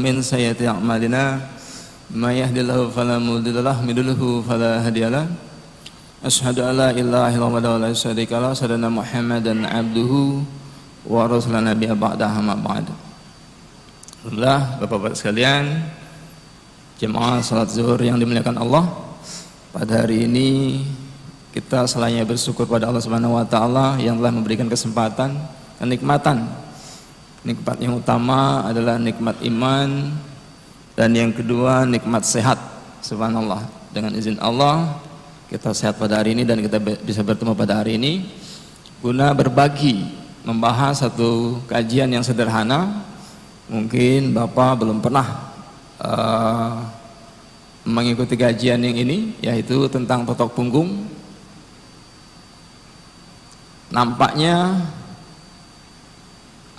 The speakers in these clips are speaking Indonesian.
Min sayyiati a'malina may yahdihillahu fala mudhillalah wa may yudlilhu fala hadiyalah. Asyhadu an la ilaha illallah wa la syarika lahu, asyhadu anna Muhammadan abduhu wa rasuluhu nabiyya ba'dahu amma ba'd. Alhamdulillah, Bapak-bapak sekalian, jemaah salat zuhur yang dimuliakan Allah. Pada hari ini kita selainnya bersyukur pada Allah Subhanahu wa taala yang telah memberikan kesempatan, kenikmatan. Nikmat yang utama adalah nikmat iman, dan yang kedua nikmat sehat. Subhanallah, dengan izin Allah kita sehat pada hari ini dan kita bisa bertemu pada hari ini guna berbagi, membahas satu kajian yang sederhana. Mungkin Bapak belum pernah mengikuti kajian yang ini, yaitu tentang totok punggung. Nampaknya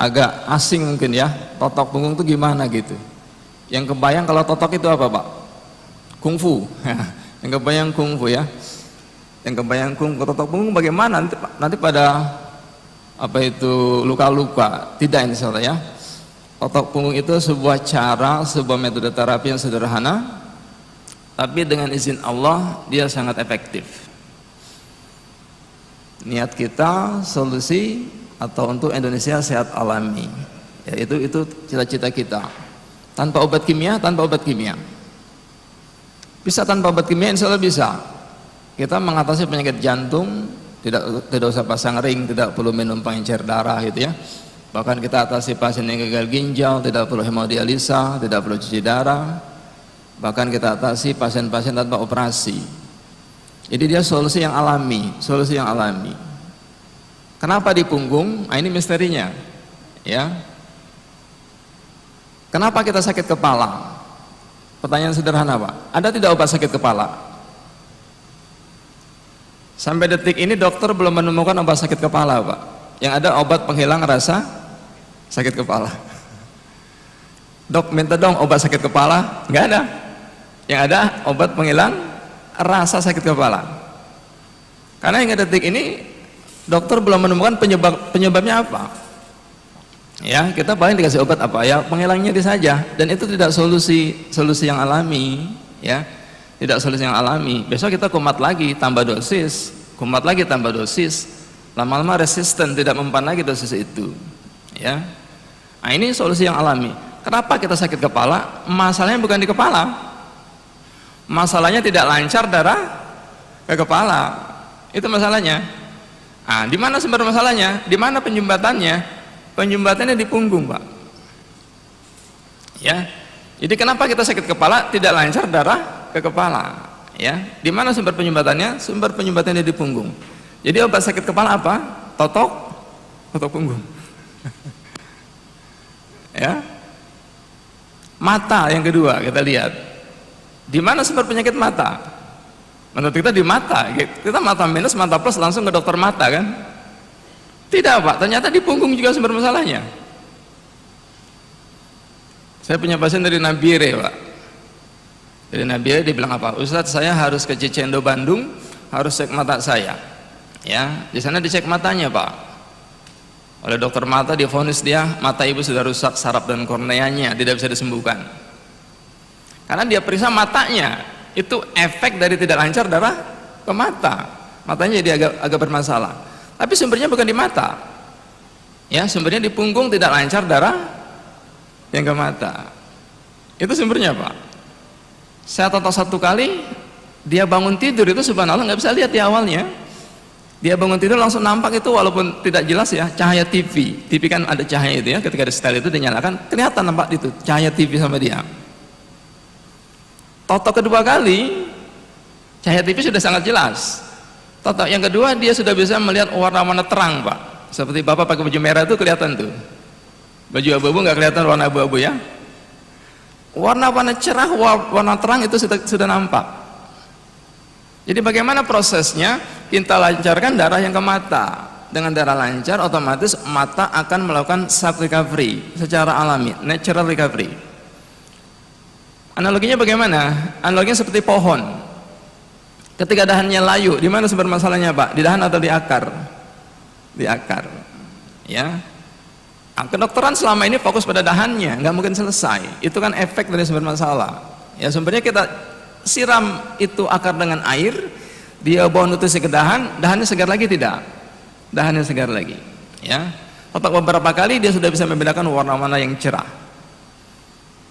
agak asing mungkin ya, totok punggung itu gimana gitu. Yang kebayang kalau totok itu apa Pak? Kungfu. Yang kebayang kungfu ya. Yang kebayang kungfu, totok punggung bagaimana? Nanti pada apa itu luka-luka. Tidak, insya Allah ya. Totok punggung itu sebuah cara, sebuah metode terapi yang sederhana, tapi dengan izin Allah dia sangat efektif. Niat kita solusi atau untuk Indonesia sehat alami, ya, itu cita-cita kita. Tanpa obat kimia, tanpa obat kimia. Bisa tanpa obat kimia, insya Allah bisa. Kita mengatasi penyakit jantung, tidak usah pasang ring, tidak perlu minum pengencer darah gitu ya. Bahkan kita atasi pasien yang gagal ginjal, tidak perlu hemodialisa, tidak perlu cuci darah. Bahkan kita atasi pasien-pasien tanpa operasi. Jadi dia solusi yang alami, solusi yang alami. Kenapa di punggung? Nah, ini misterinya, ya. Kenapa kita sakit kepala? Pertanyaan sederhana, Pak. Ada tidak obat sakit kepala? Sampai detik ini dokter belum menemukan obat sakit kepala, Pak. Yang ada obat penghilang rasa sakit kepala. Dok, minta dong obat sakit kepala. Nggak ada. Yang ada obat penghilang rasa sakit kepala. Karena hingga detik ini dokter belum menemukan penyebabnya apa. Ya, kita paling dikasih obat apa ya, penghilangnya itu saja, dan itu tidak solusi yang alami, ya. Tidak solusi yang alami. Besok kita kumat lagi, tambah dosis, kumat lagi tambah dosis. Lama-lama resisten, tidak mempan lagi dosis itu. Ya. Nah, ini solusi yang alami. Kenapa kita sakit kepala? Masalahnya bukan di kepala. Masalahnya tidak lancar darah ke kepala. Itu masalahnya. Nah, di mana sumber masalahnya? Di mana penjembatannya? Penjembatannya di punggung, Pak. Ya. Jadi kenapa kita sakit kepala tidak lancar darah ke kepala? Ya. Di mana sumber penyumbatannya? Sumber penyumbatannya di punggung. Jadi obat sakit kepala apa? Totok punggung. Ya. Mata yang kedua kita lihat. Di mana sumber penyakit mata? Menurut kita di mata, kita mata minus, mata plus langsung ke dokter mata kan? Tidak, Pak, ternyata di punggung juga sumber masalahnya. Saya punya pasien dari Nabire, Pak. Dari Nabire dia bilang apa? Ustadz, saya harus ke Cicendo Bandung, harus cek mata saya. Ya, di sana dicek matanya, Pak. Oleh dokter mata divonis dia mata ibu sudah rusak saraf dan korneanya, tidak bisa disembuhkan. Karena dia periksa matanya. Itu efek dari tidak lancar darah ke mata. Matanya jadi agak bermasalah. Tapi sumbernya bukan di mata. Ya, sumbernya di punggung, tidak lancar darah yang ke mata. Itu sumbernya, Pak. Saya tonton satu kali, dia bangun tidur itu subhanallah nggak bisa lihat di awalnya. Dia bangun tidur langsung nampak itu, walaupun tidak jelas ya, cahaya TV. TV kan ada cahaya itu ya, ketika di setel itu dinyalakan, kelihatan nampak itu cahaya TV sama dia. Totok kedua kali cahaya TV sudah sangat jelas. Totok yang kedua dia sudah bisa melihat warna-warna terang, Pak. Seperti Bapak pakai baju merah itu kelihatan tuh. Baju abu-abu nggak kelihatan warna abu-abu ya. Warna-warna cerah, warna terang itu sudah nampak. Jadi bagaimana prosesnya? Kita lancarkan darah yang ke mata. Dengan darah lancar, otomatis mata akan melakukan self recovery secara alami, natural recovery. Analoginya bagaimana? Analoginya seperti pohon. Ketika dahannya layu, di mana sumber masalahnya, Pak? Di dahan atau di akar? Di akar. Ya. Nah, kedokteran selama ini fokus pada dahannya, nggak mungkin selesai. Itu kan efek dari sumber masalah. Ya, sumbernya kita siram itu akar dengan air, dia bawa nutrisi ke dahan, dahannya segar lagi tidak? Dahannya segar lagi. Ya. Totok beberapa kali dia sudah bisa membedakan warna-warna yang cerah.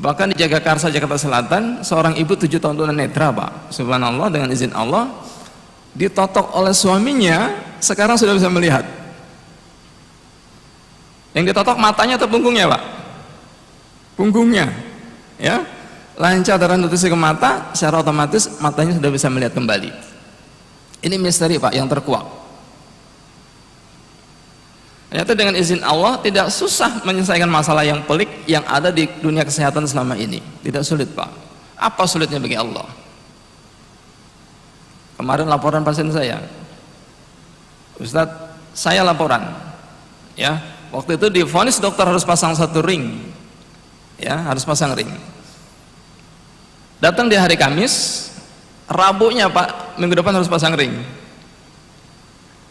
Bahkan di Jagakarsa, Jakarta Selatan, seorang ibu 7 tahun tunanetra, Pak. Subhanallah, dengan izin Allah, ditotok oleh suaminya, sekarang sudah bisa melihat. Yang ditotok matanya atau punggungnya, Pak? Punggungnya. Ya. Lancar darah nutrisi ke mata, secara otomatis matanya sudah bisa melihat kembali. Ini misteri, Pak, yang terkuak. Ternyata dengan izin Allah tidak susah menyelesaikan masalah yang pelik yang ada di dunia kesehatan selama ini. Tidak sulit, Pak. Apa sulitnya bagi Allah? Kemarin laporan pasien saya, Ustadz, saya laporan, ya, waktu itu divonis dokter harus pasang 1 ring, ya, harus pasang ring. Datang di hari Kamis, Rabunya, Pak, minggu depan harus pasang ring.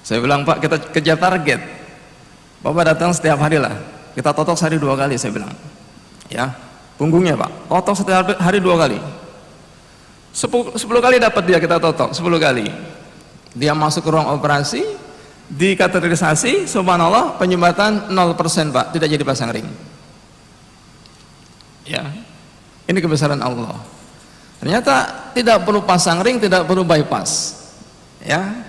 Saya bilang, Pak, kita kejar target. Bapak datang setiap hari lah, kita totok sehari 2 kali, saya bilang, ya, punggungnya, Pak, totok setiap hari 2 kali, 10 kali dapat dia, kita totok 10 kali. Dia masuk ke ruang operasi, dikateterisasi, subhanallah, penyumbatan 0%, Pak, tidak jadi pasang ring. Ya, ini kebesaran Allah. Ternyata tidak perlu pasang ring, tidak perlu bypass, ya.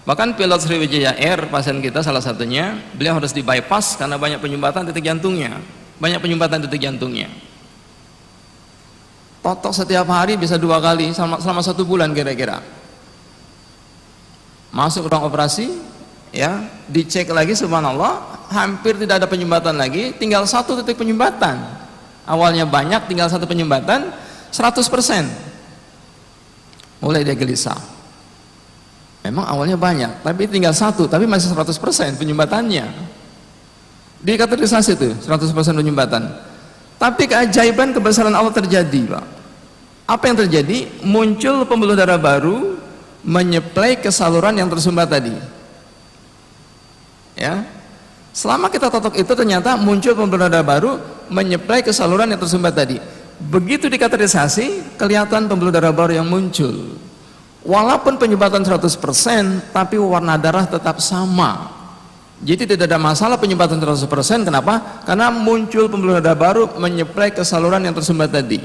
Bahkan pilot Sriwijaya Air, pasien kita salah satunya, beliau harus di bypass karena banyak penyumbatan titik jantungnya. Totok setiap hari bisa 2 kali selama 1 bulan kira-kira. Masuk ruang operasi, ya, dicek lagi, subhanallah, hampir tidak ada penyumbatan lagi, tinggal 1 titik penyumbatan. Awalnya banyak, tinggal 1 penyumbatan, 100%. Mulai dia gelisah. Memang awalnya banyak, tapi tinggal 1, tapi masih 100% penyumbatannya. Dikateterisasi itu 100% penyumbatan. Tapi keajaiban kebesaran Allah terjadi, Pak. Apa yang terjadi? Muncul pembuluh darah baru menyeplai ke saluran yang tersumbat tadi. Ya. Selama kita totok itu ternyata muncul pembuluh darah baru menyeplai ke saluran yang tersumbat tadi. Begitu dikateterisasi, kelihatan pembuluh darah baru yang muncul. Walaupun penyumbatan 100%, tapi warna darah tetap sama. Jadi tidak ada masalah penyumbatan 100%. Kenapa? Karena muncul pembuluh darah baru menyeplai ke saluran yang tersumbat tadi.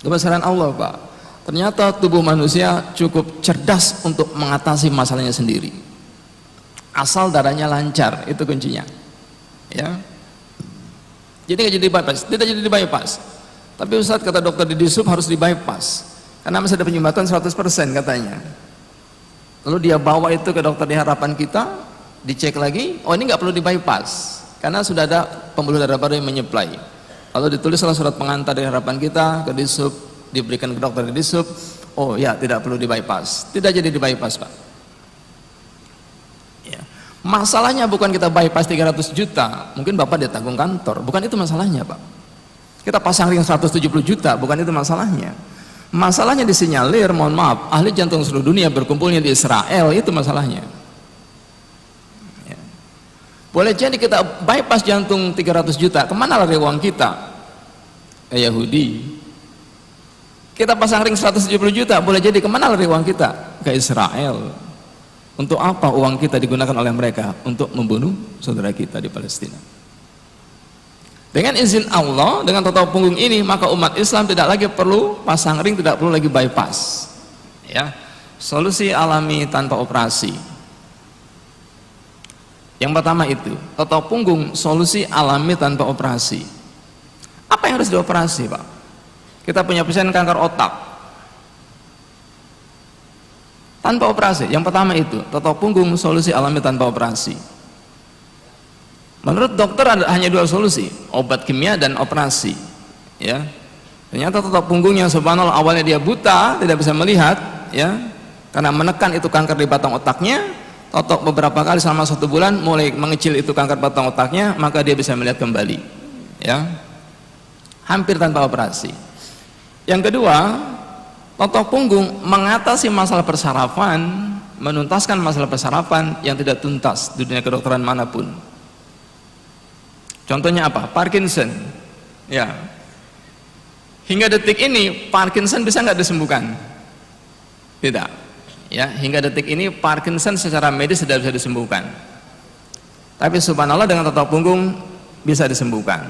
Kebesaran Allah, Pak. Ternyata tubuh manusia cukup cerdas untuk mengatasi masalahnya sendiri. Asal darahnya lancar, itu kuncinya. Ya. Jadi nggak jadi bypass, tidak jadi bypass. Tapi Ustadz, kata dokter di Disub harus di bypass. Karena masih ada penyumbatan 100% katanya. Lalu dia bawa itu ke dokter di Harapan Kita, dicek lagi, oh ini nggak perlu di bypass karena sudah ada pembuluh darah baru yang menyeplai. Lalu ditulislah surat pengantar dari Harapan Kita ke Disub, diberikan ke dokter di Disub, oh ya tidak perlu di bypass, tidak jadi di bypass, Pak. Ya. Masalahnya bukan kita bypass 300 juta, mungkin Bapak dia tanggung kantor, bukan itu masalahnya, Pak. Kita pasang ring 170 juta, bukan itu masalahnya. Masalahnya disinyalir, mohon maaf, ahli jantung seluruh dunia berkumpulnya di Israel, itu masalahnya. Ya. Boleh jadi kita bypass jantung 300 juta, kemana lari uang kita? Ke Yahudi. Kita pasang ring 170 juta, boleh jadi kemana lari uang kita? Ke Israel. Untuk apa uang kita digunakan oleh mereka? Untuk membunuh saudara kita di Palestina. Dengan izin Allah, dengan total punggung ini, maka umat Islam tidak lagi perlu pasang ring, tidak perlu lagi bypass. Ya, solusi alami tanpa operasi. Yang pertama itu, total punggung, solusi alami tanpa operasi. Apa yang harus dioperasi, Pak? Kita punya pasien kanker otak. Tanpa operasi, yang pertama itu, total punggung, solusi alami tanpa operasi. Menurut dokter ada hanya 2 solusi, obat kimia dan operasi. Ya, ternyata total punggungnya subhanallah awalnya dia buta, tidak bisa melihat, ya, karena menekan itu kanker di batang otaknya, totok beberapa kali selama 1 bulan, mulai mengecil itu kanker batang otaknya, maka dia bisa melihat kembali, ya, hampir tanpa operasi. Yang kedua, totok punggung mengatasi masalah persarafan, menuntaskan masalah persarafan yang tidak tuntas di dunia kedokteran manapun. Contohnya apa? Parkinson, ya. Hingga detik ini Parkinson bisa nggak disembuhkan? Tidak, ya. Hingga detik ini Parkinson secara medis tidak bisa disembuhkan. Tapi subhanallah dengan totok punggung bisa disembuhkan.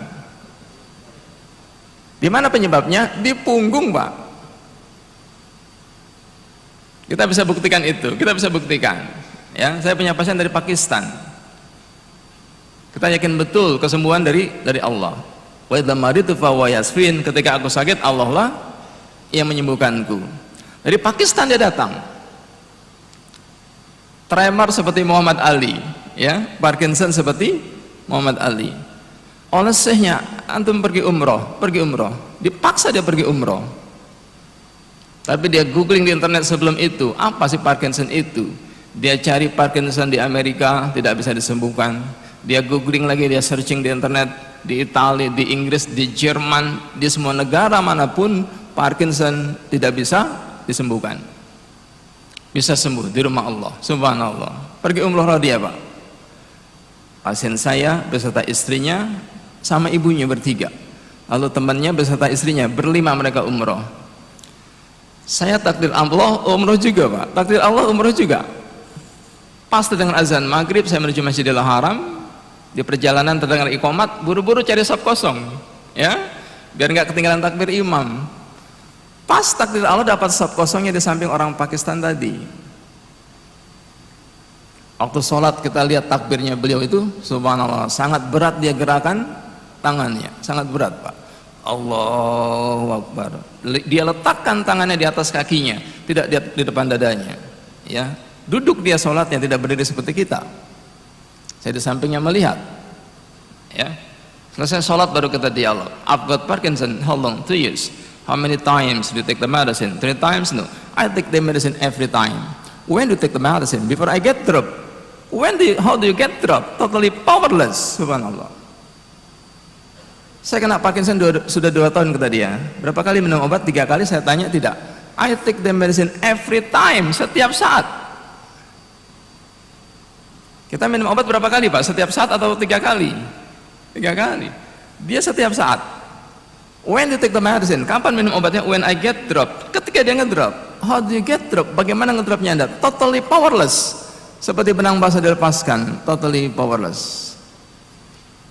Di mana penyebabnya? Di punggung, Pak. Kita bisa buktikan itu, kita bisa buktikan. Ya, saya punya pasien dari Pakistan. Kita yakin betul kesembuhan dari Allah. Wa idza maritu fa huwa yasfin, ketika aku sakit Allah lah yang menyembuhkanku. Dari Pakistan dia datang. Tremor seperti Muhammad Ali, ya, Parkinson seperti Muhammad Ali. Oleh syekhnya, antum pergi umroh, dipaksa dia pergi umroh. Tapi dia googling di internet sebelum itu, apa sih Parkinson itu? Dia cari Parkinson di Amerika, tidak bisa disembuhkan. Dia googling lagi, dia searching di internet, di Italia, di Inggris, di Jerman, di semua negara manapun Parkinson tidak bisa disembuhkan. Bisa sembuh di rumah Allah, subhanallah. Pergi umroh dia, Pak. Pasien saya beserta istrinya sama ibunya bertiga. Lalu temannya beserta istrinya, berlima mereka umroh. Saya takdir Allah umroh juga, Pak. Takdir Allah umroh juga. Pasti dengan azan maghrib saya menuju Masjidil Haram. Di perjalanan terdengar iqamat, buru-buru cari saf kosong, ya, biar nggak ketinggalan takbir imam. Pas takdir Allah dapat saf kosongnya di samping orang Pakistan tadi. Waktu sholat kita lihat takbirnya beliau itu, subhanallah, sangat berat dia gerakan tangannya, sangat berat, Pak. Allahu Akbar. Dia letakkan tangannya di atas kakinya, tidak di depan dadanya, ya. Duduk dia sholatnya, tidak berdiri seperti kita. Saya di sampingnya melihat, ya. Selesai sholat baru kata dialog. I've got Parkinson, how long? 2 years. How many times do you take the medicine? 3 times? No, I take the medicine every time. When do you take the medicine? Before I get drop. How do you get drop? Totally powerless, subhanallah. Saya kena Parkinson sudah 2 tahun, kata dia. Berapa kali minum obat? 3 kali. Saya tanya, tidak. I take the medicine every time, setiap saat. Kita minum obat berapa kali, Pak? Setiap saat atau 3 kali? 3 kali. Dia setiap saat. When do you take the medicine? Kapan minum obatnya? When I get drop. Ketika dia ngedrop. How do you get drop? Bagaimana ngedropnya Anda? Totally powerless. Seperti benang basah dilepaskan. Totally powerless.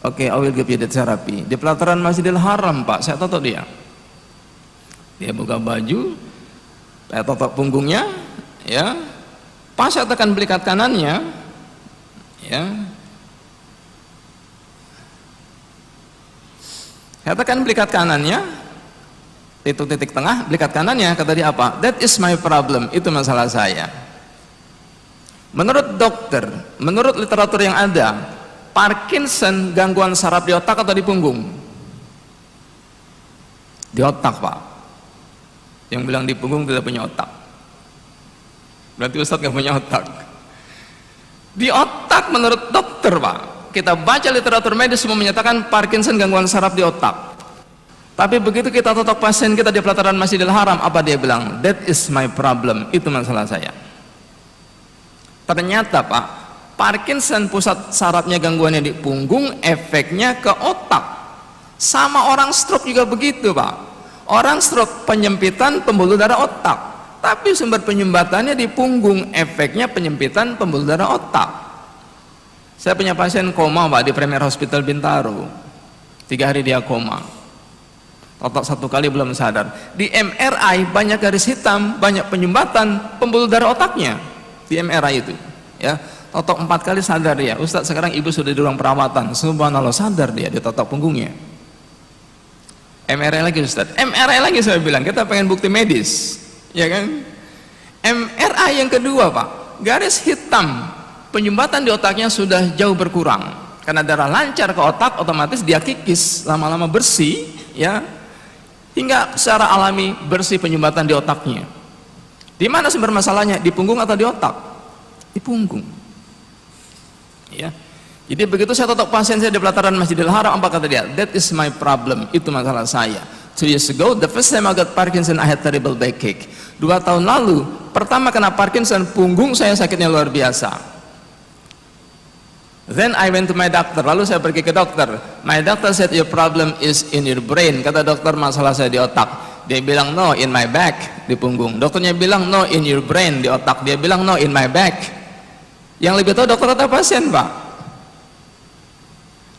Oke, I will give you the therapy. Di pelataran Masjidil Haram, Pak, saya totok dia. Dia buka baju, saya totok punggungnya, ya. Pas saya tekan belikat kanannya, ya. Saya tekan belikat kanannya, titik tengah, belikat kanannya, kata dia apa? That is my problem, itu masalah saya. Menurut dokter, menurut literatur yang ada, Parkinson gangguan saraf di otak atau di punggung? Di otak, Pak. Yang bilang di punggung tidak punya otak. Berarti Ustadz nggak punya otak. Di otak menurut dokter, Pak. Kita baca literatur medis semua menyatakan Parkinson gangguan saraf di otak. Tapi begitu kita totok pasien kita di pelataran Masjidil Haram, apa dia bilang? That is my problem, itu masalah saya. Ternyata, Pak, Parkinson pusat sarafnya gangguannya di punggung, efeknya ke otak. Sama orang stroke juga begitu, Pak. Orang stroke penyempitan pembuluh darah otak, tapi sumber penyumbatannya di punggung, efeknya penyempitan pembuluh darah otak. Saya punya pasien koma, Pak, di Premier Hospital Bintaro. 3 hari dia koma. Totok 1 kali belum sadar. Di MRI banyak garis hitam, banyak penyumbatan pembuluh darah otaknya di MRI itu, ya. Totok 4 kali sadar dia. Ustadz, sekarang ibu sudah di ruang perawatan. Subhanallah, sadar dia di totok punggungnya. MRI lagi, Ustadz. MRI lagi, saya bilang, kita pengen bukti medis, ya kan? MRI yang kedua, Pak, garis hitam, penyumbatan di otaknya sudah jauh berkurang. Karena darah lancar ke otak, otomatis dia kikis, lama-lama bersih, ya, hingga secara alami bersih penyumbatan di otaknya. Di mana sumber masalahnya? Di punggung atau di otak? Di punggung. Ya. Jadi begitu saya totok pasien saya di pelataran Masjidil Haram, apa kata dia? That is my problem. Itu masalah saya. 2 years ago, the first time I got Parkinson, I had terrible backache. 2 tahun lalu, pertama kena Parkinson, punggung saya sakitnya luar biasa. Then I went to my doctor. Lalu saya pergi ke dokter. My doctor said your problem is in your brain. Kata dokter, masalah saya di otak. Dia bilang no, in my back, di punggung. Dokternya bilang no, in your brain, di otak. Dia bilang no, in my back. Yang lebih tahu dokter atau pasien, Pak?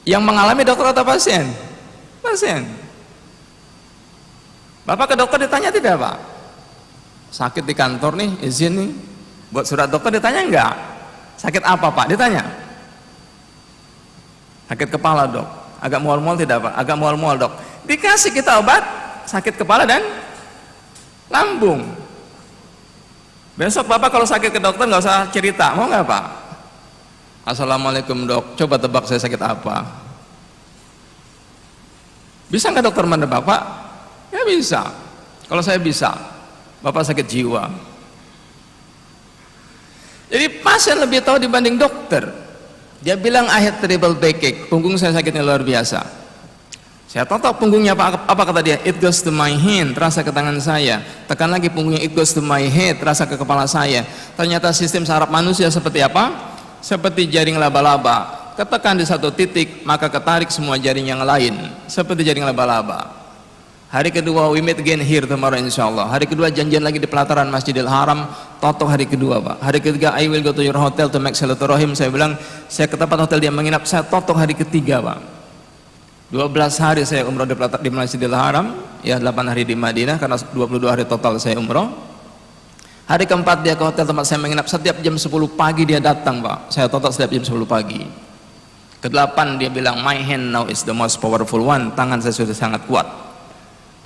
Yang mengalami dokter atau pasien? Pasien. Bapak ke dokter ditanya tidak, Pak? Sakit di kantor nih, izin nih. Buat surat dokter ditanya enggak? Sakit apa, Pak? Ditanya. Sakit kepala, Dok. Agak mual-mual tidak, Pak? Agak mual-mual, Dok. Dikasih kita obat sakit kepala dan lambung. Besok Bapak kalau sakit ke dokter nggak usah cerita, mau nggak, Pak? Assalamualaikum, Dok. Coba tebak saya sakit apa? Bisa nggak dokter menebak, Pak? Ya bisa. Kalau saya bisa. Bapak sakit jiwa. Jadi pasien lebih tahu dibanding dokter. Dia bilang I had terrible backache, punggung saya sakitnya luar biasa. Saya totok punggungnya, apa kata dia? It goes to my hand, terasa ke tangan saya. Tekan lagi punggungnya, it goes to my head, terasa ke kepala saya. Ternyata sistem saraf manusia seperti apa? Seperti jaring laba-laba. Ketekan di satu titik, maka ketarik semua jaring yang lain. Seperti jaring laba-laba. Hari kedua, we meet again here tomorrow insyaAllah. Hari kedua janjian lagi di pelataran Masjidil Haram. Totok hari kedua, Pak. Hari ketiga, I will go to your hotel to make silaturahim. Saya bilang, saya ke tempat hotel dia menginap. Saya totok hari ketiga, Pak. 12 hari saya umroh di Masjidil Haram, ya 8 hari di Madinah, karena 22 hari total saya umroh. Hari keempat dia ke hotel tempat saya menginap, setiap jam 10 pagi dia datang, Pak. Saya total setiap jam 10 pagi. Ke-8 dia bilang, my hand now is the most powerful one. Tangan saya sudah sangat kuat.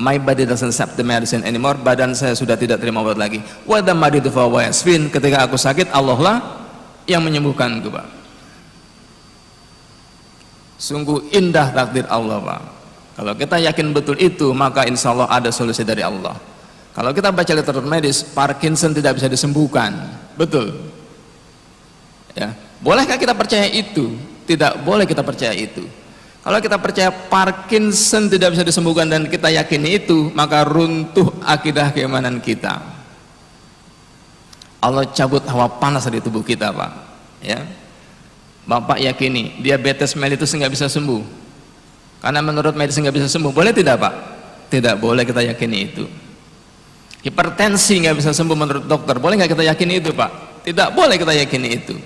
My body doesn't accept the medicine anymore. Badan saya sudah tidak terima obat lagi. Wa the maridu fa huwa yashfin. Ketika aku sakit, Allah lah yang menyembuhkanku, Pak. Sungguh indah takdir Allah, Pak. Kalau kita yakin betul itu, maka insya Allah ada solusi dari Allah. Kalau kita baca literatur medis, Parkinson tidak bisa disembuhkan. Betul. Ya. Bolehkah kita percaya itu? Tidak boleh kita percaya itu. Kalau kita percaya Parkinson tidak bisa disembuhkan dan kita yakini itu, maka runtuh akidah keimanan kita. Allah cabut hawa panas dari tubuh kita, Pak. Ya. Bapak yakini diabetes mellitus nggak bisa sembuh karena menurut medis nggak bisa sembuh, boleh tidak, Pak? Tidak boleh kita yakini itu. Hipertensi nggak bisa sembuh menurut dokter, boleh nggak kita yakini itu, Pak? Tidak boleh kita yakini itu.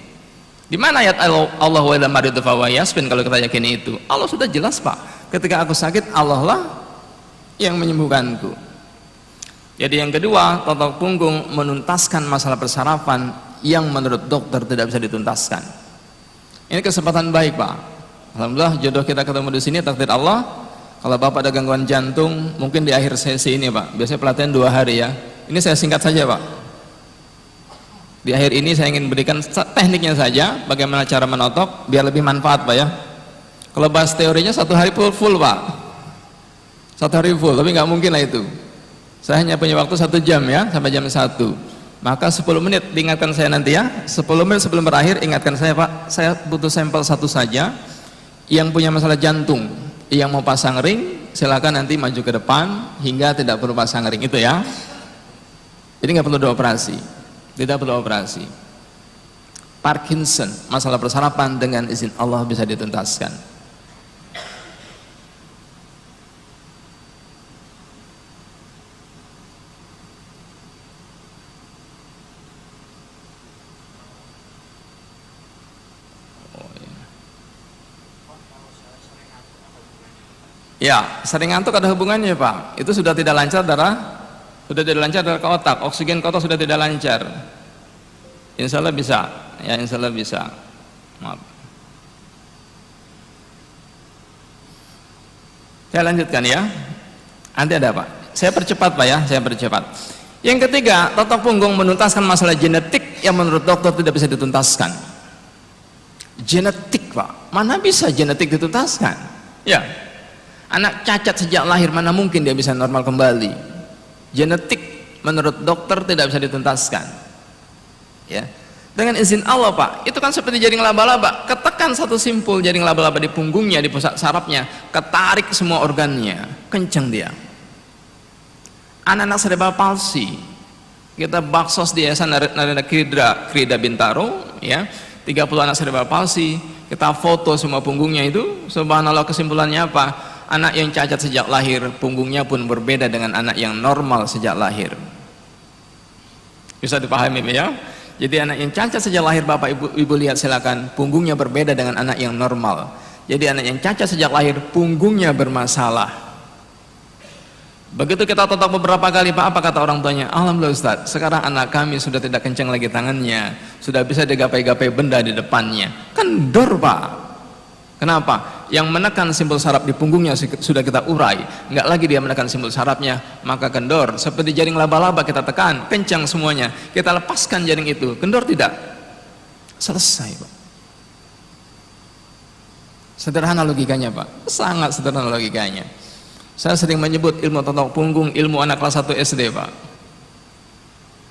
Di mana ayat Allah wa la maridu fa huwa yashfin? Kalau kita yakini itu, Allah sudah jelas, Pak. Ketika aku sakit, Allah lah yang menyembuhkanku. Jadi yang kedua, totok punggung menuntaskan masalah persarafan yang menurut dokter tidak bisa dituntaskan. Ini kesempatan baik, Pak. Alhamdulillah jodoh kita ketemu di sini, takdir Allah. Kalau Bapak ada gangguan jantung, mungkin di akhir sesi ini, Pak. Biasanya pelatihan 2 hari ya. Ini saya singkat saja, Pak. Di akhir ini saya ingin berikan tekniknya saja, bagaimana cara menotok biar lebih manfaat, Pak ya. Kalau bahas teorinya 1 hari full, Pak. 1 hari full, tapi nggak mungkin lah itu. Saya hanya punya waktu 1 jam ya, sampai jam 1. Maka 10 menit diingatkan saya nanti ya. 10 menit sebelum berakhir ingatkan saya, Pak. Saya butuh sampel 1 saja yang punya masalah jantung, yang mau pasang ring, silakan nanti maju ke depan hingga tidak perlu pasang ring itu ya. Jadi nggak perlu dioperasi, tidak perlu operasi. Parkinson, masalah persarafan dengan izin Allah bisa dituntaskan. Ya, sering ngantuk ada hubungannya, Pak. Itu sudah tidak lancar darah, sudah tidak lancar darah ke otak, oksigen ke otak sudah tidak lancar. Insya Allah bisa, ya insya Allah bisa. Maaf. Saya lanjutkan ya. Nanti ada, Pak. Saya percepat, Pak ya, saya percepat. Yang ketiga, totok punggung menuntaskan masalah genetik yang menurut dokter tidak bisa dituntaskan. Genetik, Pak. Mana bisa genetik dituntaskan? Ya. Anak cacat sejak lahir mana mungkin dia bisa normal kembali. Genetik menurut dokter tidak bisa dituntaskan. Ya, dengan izin Allah Pak, itu kan seperti jaring laba-laba, ketekan satu simpul jaring laba-laba di punggungnya, di pusat sarafnya, ketarik semua organnya, kencang dia. Anak-anak cerebral palsy, kita baksos di Yayasan Narendra Krida Bintaro, ya, 30 anak cerebral palsy, kita foto semua punggungnya itu. Subhanallah, kesimpulannya apa? Anak yang cacat sejak lahir, punggungnya pun berbeda dengan anak yang normal sejak lahir. Bisa dipahami ya? Jadi anak yang cacat sejak lahir, Bapak Ibu lihat silakan, punggungnya berbeda dengan anak yang normal. Jadi anak yang cacat sejak lahir, punggungnya bermasalah. Begitu kita totok beberapa kali, Pak, apa kata orang tuanya? Alhamdulillah Ustaz, sekarang anak kami sudah tidak kencang lagi tangannya, sudah bisa digapai-gapai benda di depannya. Kendor, Pak. Kenapa? Yang menekan simpul saraf di punggungnya sudah kita urai, nggak lagi dia menekan simpul sarafnya, maka kendor. Seperti jaring laba-laba kita tekan, kencang semuanya, kita lepaskan jaring itu, kendor tidak? Selesai, Pak. Sederhana logikanya, Pak, sangat sederhana logikanya. Saya sering menyebut ilmu totok punggung, ilmu anak kelas 1 SD, Pak.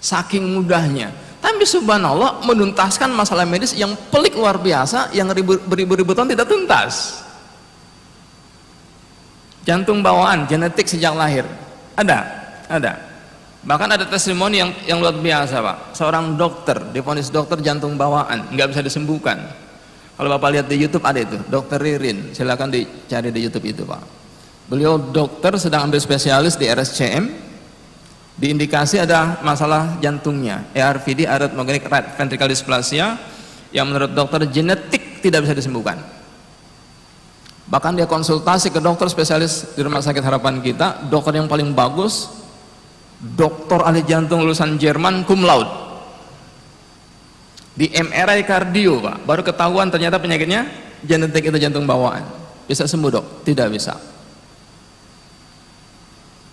Saking mudahnya. Tapi subhanallah, menuntaskan masalah medis yang pelik luar biasa, yang beribu-ribu tahun tidak tuntas. Jantung bawaan, genetik sejak lahir. Ada. Bahkan ada testimoni yang luar biasa, Pak. Seorang dokter, divonis dokter jantung bawaan, nggak bisa disembuhkan. Kalau Bapak lihat di YouTube ada itu, Dokter Ririn, silakan dicari di YouTube itu, Pak. Beliau dokter sedang ambil spesialis di RSCM, diindikasi ada masalah jantungnya, ARVD, arrhythmogenic right ventricle dysplasia, yang menurut dokter genetik tidak bisa disembuhkan. Bahkan dia konsultasi ke dokter spesialis di Rumah Sakit Harapan kita, dokter yang paling bagus, dokter ahli jantung lulusan Jerman, cum laude. Di MRI kardio, Pak, baru ketahuan ternyata penyakitnya genetik, itu jantung bawaan. Bisa sembuh, Dok? Tidak bisa.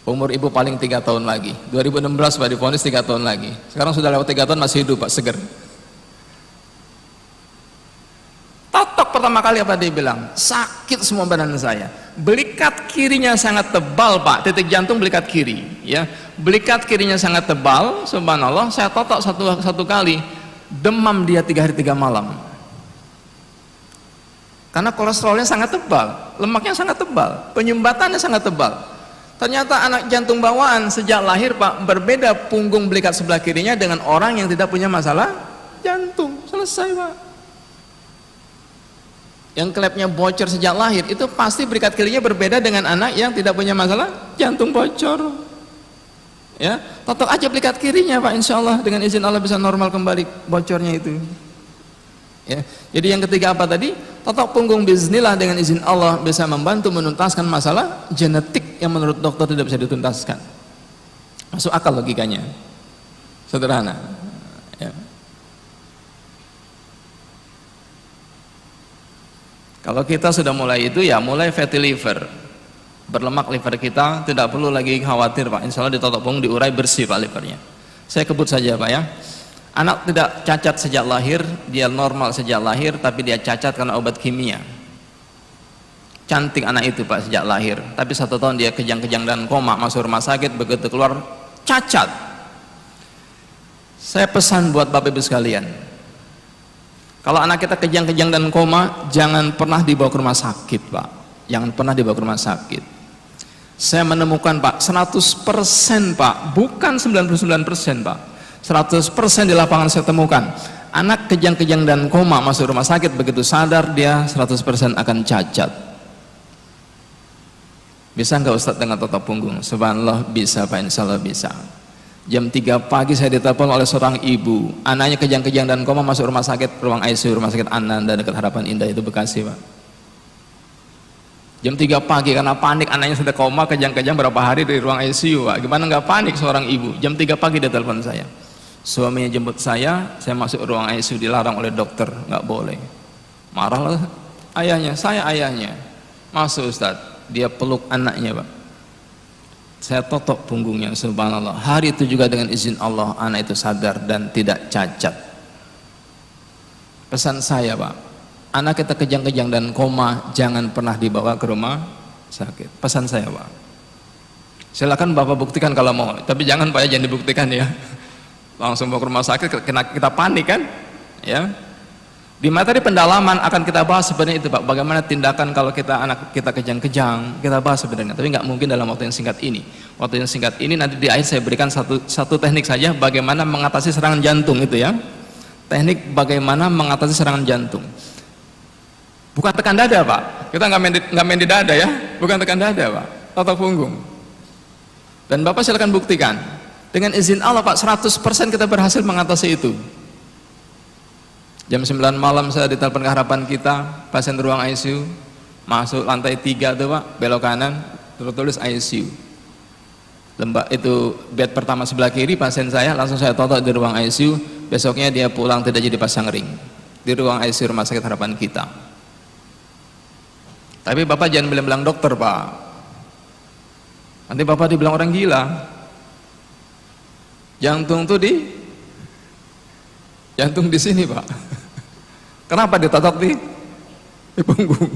Umur ibu paling 3 tahun lagi. 2016 Pak divonis 3 tahun lagi. Sekarang sudah lewat 3 tahun masih hidup, Pak, seger. Totok pertama kali apa dia bilang? Sakit semua badan saya. Belikat kirinya sangat tebal, Pak. Titik jantung belikat kiri, ya. Belikat kirinya sangat tebal. Subhanallah, saya totok satu kali. Demam dia 3 hari 3 malam. Karena kolesterolnya sangat tebal, lemaknya sangat tebal, penyumbatannya sangat tebal. Ternyata anak jantung bawaan sejak lahir, Pak, berbeda punggung belikat sebelah kirinya dengan orang yang tidak punya masalah jantung. Selesai, Pak. Yang klepnya bocor sejak lahir, itu pasti belikat kirinya berbeda dengan anak yang tidak punya masalah jantung bocor. Ya, totok aja belikat kirinya, Pak, insya Allah dengan izin Allah bisa normal kembali bocornya itu. Ya. Jadi yang ketiga apa tadi? Totok punggung bismillah dengan izin Allah bisa membantu menuntaskan masalah genetik yang menurut dokter tidak bisa dituntaskan. Masuk akal logikanya, sederhana. Ya. Kalau kita sudah mulai itu, ya mulai fatty liver, berlemak liver kita, tidak perlu lagi khawatir, Pak. Insya Allah di totok punggung diurai bersih, Pak, livernya. Saya kebut saja, Pak, ya. Anak tidak cacat sejak lahir, dia normal sejak lahir, tapi dia cacat karena obat kimia. Cantik anak itu, Pak, sejak lahir, tapi 1 tahun dia kejang-kejang dan koma, masuk rumah sakit, begitu keluar cacat. Saya pesan buat Bapak Ibu sekalian, kalau anak kita kejang-kejang dan koma, jangan pernah dibawa ke rumah sakit, Pak. Jangan pernah dibawa ke rumah sakit. Saya menemukan, Pak, 100%, Pak, bukan 99%, Pak. 100% di lapangan saya temukan anak kejang-kejang dan koma masuk rumah sakit, begitu sadar dia 100% akan cacat. Bisa nggak Ustadz dengan totok punggung? Subhanallah bisa, Pak, insya Allah bisa. Jam 3 pagi saya ditelepon oleh seorang ibu, anaknya kejang-kejang dan koma masuk rumah sakit, ruang ICU Rumah Sakit Ananda dekat Harapan Indah itu Bekasi, Pak. Jam 3 pagi karena panik, anaknya sudah koma kejang-kejang berapa hari dari ruang ICU, Pak. Gimana nggak panik seorang ibu? Jam 3 pagi dia telepon saya. Suaminya jemput saya masuk ruang ICU, dilarang oleh dokter, nggak boleh. Marahlah ayahnya, saya ayahnya. Masuk, Ustadz, dia peluk anaknya, Pak. Saya totok punggungnya, subhanallah. Hari itu juga dengan izin Allah, anak itu sadar dan tidak cacat. Pesan saya, Pak, anak kita kejang-kejang dan koma, jangan pernah dibawa ke rumah sakit. Pesan saya, Pak. Silakan Bapak buktikan kalau mau, tapi jangan Pak ya, jangan dibuktikan ya. Langsung bawa ke rumah sakit, kita panik kan? Ya. Di materi pendalaman akan kita bahas sebenarnya itu Pak, bagaimana tindakan kalau anak kita kejang-kejang, kita bahas sebenarnya, tapi nggak mungkin dalam waktu yang singkat ini. Waktu yang singkat ini nanti di akhir saya berikan satu teknik saja bagaimana mengatasi serangan jantung itu ya. Teknik bagaimana mengatasi serangan jantung. Bukan tekan dada Pak, kita nggak main di dada ya, bukan tekan dada Pak, atau punggung. Dan Bapak silakan buktikan. Dengan izin Allah Pak, 100% kita berhasil mengatasi itu. Jam 9 malam saya ditelepon ke Harapan Kita, pasien ruang ICU, masuk lantai 3 tuh Pak, belok kanan, tertulis ICU. Lembak itu bed pertama sebelah kiri pasien saya, langsung saya totok di ruang ICU. Besoknya dia pulang tidak jadi pasang ring di ruang ICU Rumah Sakit Harapan Kita. Tapi Bapak jangan bilang dokter Pak, nanti Bapak dibilang orang gila. Jantung di sini Pak. Kenapa ditotok di punggung?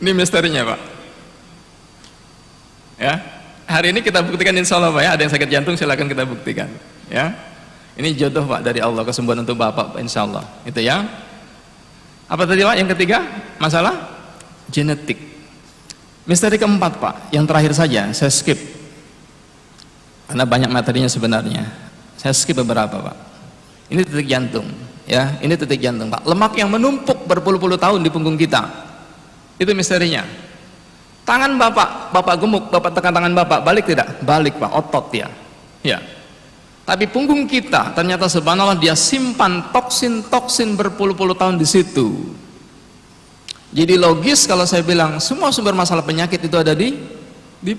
Ini misterinya Pak. Ya, hari ini kita buktikan insya Allah Pak ya. Ada yang sakit jantung silakan kita buktikan. Ya, ini jodoh Pak dari Allah, kesembuhan untuk Bapak Pak, insya Allah. Itu ya. Apa tadi Pak? Yang ketiga masalah genetik. Misteri keempat Pak, yang terakhir saja saya skip karena banyak materinya sebenarnya. Saya skip beberapa Pak. Ini titik jantung, ya. Ini titik jantung Pak. Lemak yang menumpuk berpuluh-puluh tahun di punggung kita. Itu misterinya. Tangan Bapak gemuk, Bapak tekan tangan Bapak, balik tidak? Balik Pak, otot ya. Ya. Tapi punggung kita ternyata subhanallah dia simpan toksin-toksin berpuluh-puluh tahun di situ. Jadi logis kalau saya bilang semua sumber masalah penyakit itu ada di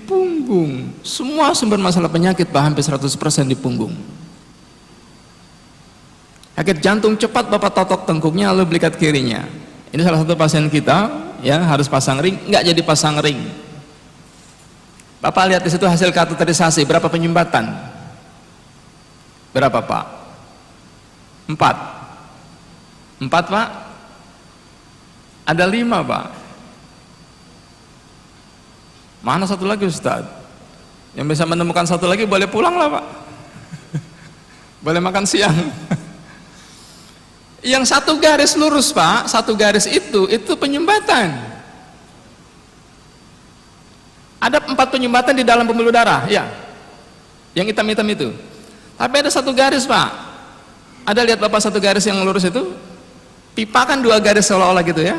punggung. Semua sumber masalah penyakit Pak hampir 100% di punggung. Sakit jantung cepat Bapak totok tengkuknya lalu belikat kirinya. Ini salah satu pasien kita ya, harus pasang ring, nggak jadi pasang ring. Bapak lihat di situ hasil kateterisasi berapa penyumbatan? Berapa Pak? 4 Pak? Ada 5 Pak. Mana satu lagi Ustaz? Yang bisa menemukan satu lagi boleh pulang lah Pak. Boleh makan siang. Yang satu garis lurus Pak, satu garis itu penyumbatan. Ada 4 penyumbatan di dalam pembuluh darah, ya. Yang hitam-hitam itu. Tapi ada satu garis Pak. Ada lihat Bapak satu garis yang lurus itu? Pipa kan 2 garis seolah-olah gitu ya.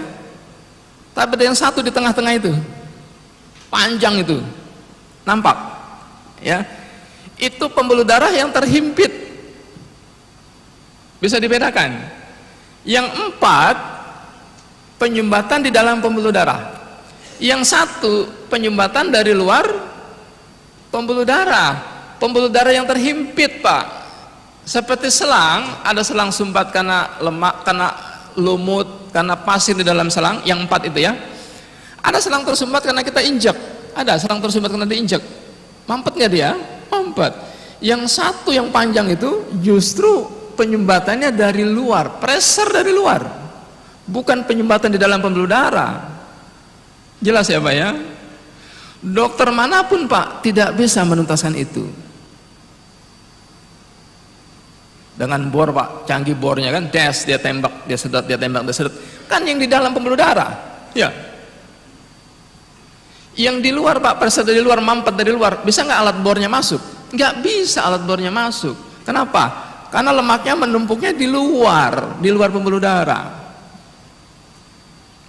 Tapi ada yang satu di tengah-tengah itu. Panjang itu. Nampak? Ya. Itu pembuluh darah yang terhimpit. Bisa dibedakan. Yang 4 penyumbatan di dalam pembuluh darah. Yang 1 penyumbatan dari luar pembuluh darah. Pembuluh darah yang terhimpit Pak. Seperti selang, ada selang sumbat karena lemak, karena lumut, karena pasir di dalam selang. Yang 4 itu ya. Ada selang tersumbat karena kita injak. Ada selang tersumbat karena diinjak. Mampet nggak dia? Mampet. Yang 1 yang panjang itu justru penyumbatannya dari luar, pressure dari luar, bukan penyumbatan di dalam pembuluh darah. Jelas ya Pak ya? Dokter manapun Pak tidak bisa menuntaskan itu. Dengan bor Pak, canggih bornya kan, dia tembak, dia sedot, dia tembak, dia sedot. Kan yang di dalam pembuluh darah, ya. Yang di luar Pak, pressure dari luar, mampet dari luar, bisa nggak alat bornya masuk? Nggak bisa alat bornya masuk. Kenapa? Karena lemaknya menumpuknya di luar pembuluh darah.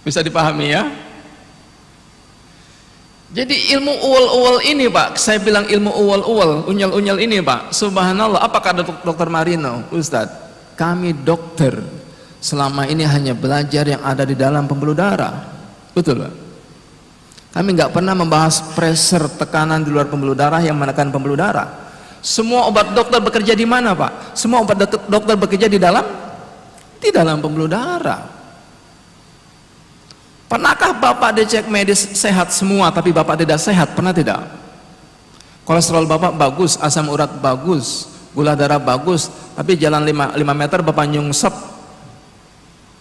Bisa dipahami ya? Jadi ilmu uwal-uwal ini Pak, saya bilang ilmu uwal-uwal, unyal-unyal ini Pak, subhanallah. Apa kata Dr. Marino? Ustadz, kami dokter selama ini hanya belajar yang ada di dalam pembuluh darah. Betul Pak? Kami nggak pernah membahas pressure, tekanan di luar pembuluh darah yang menekan pembuluh darah. Semua obat dokter bekerja di mana Pak? Semua obat dokter bekerja di dalam pembuluh darah. Pernahkah Bapak dicek medis sehat semua tapi Bapak tidak sehat? Pernah tidak? Kolesterol Bapak bagus, asam urat bagus, gula darah bagus, tapi jalan 5 meter Bapak nyungsep.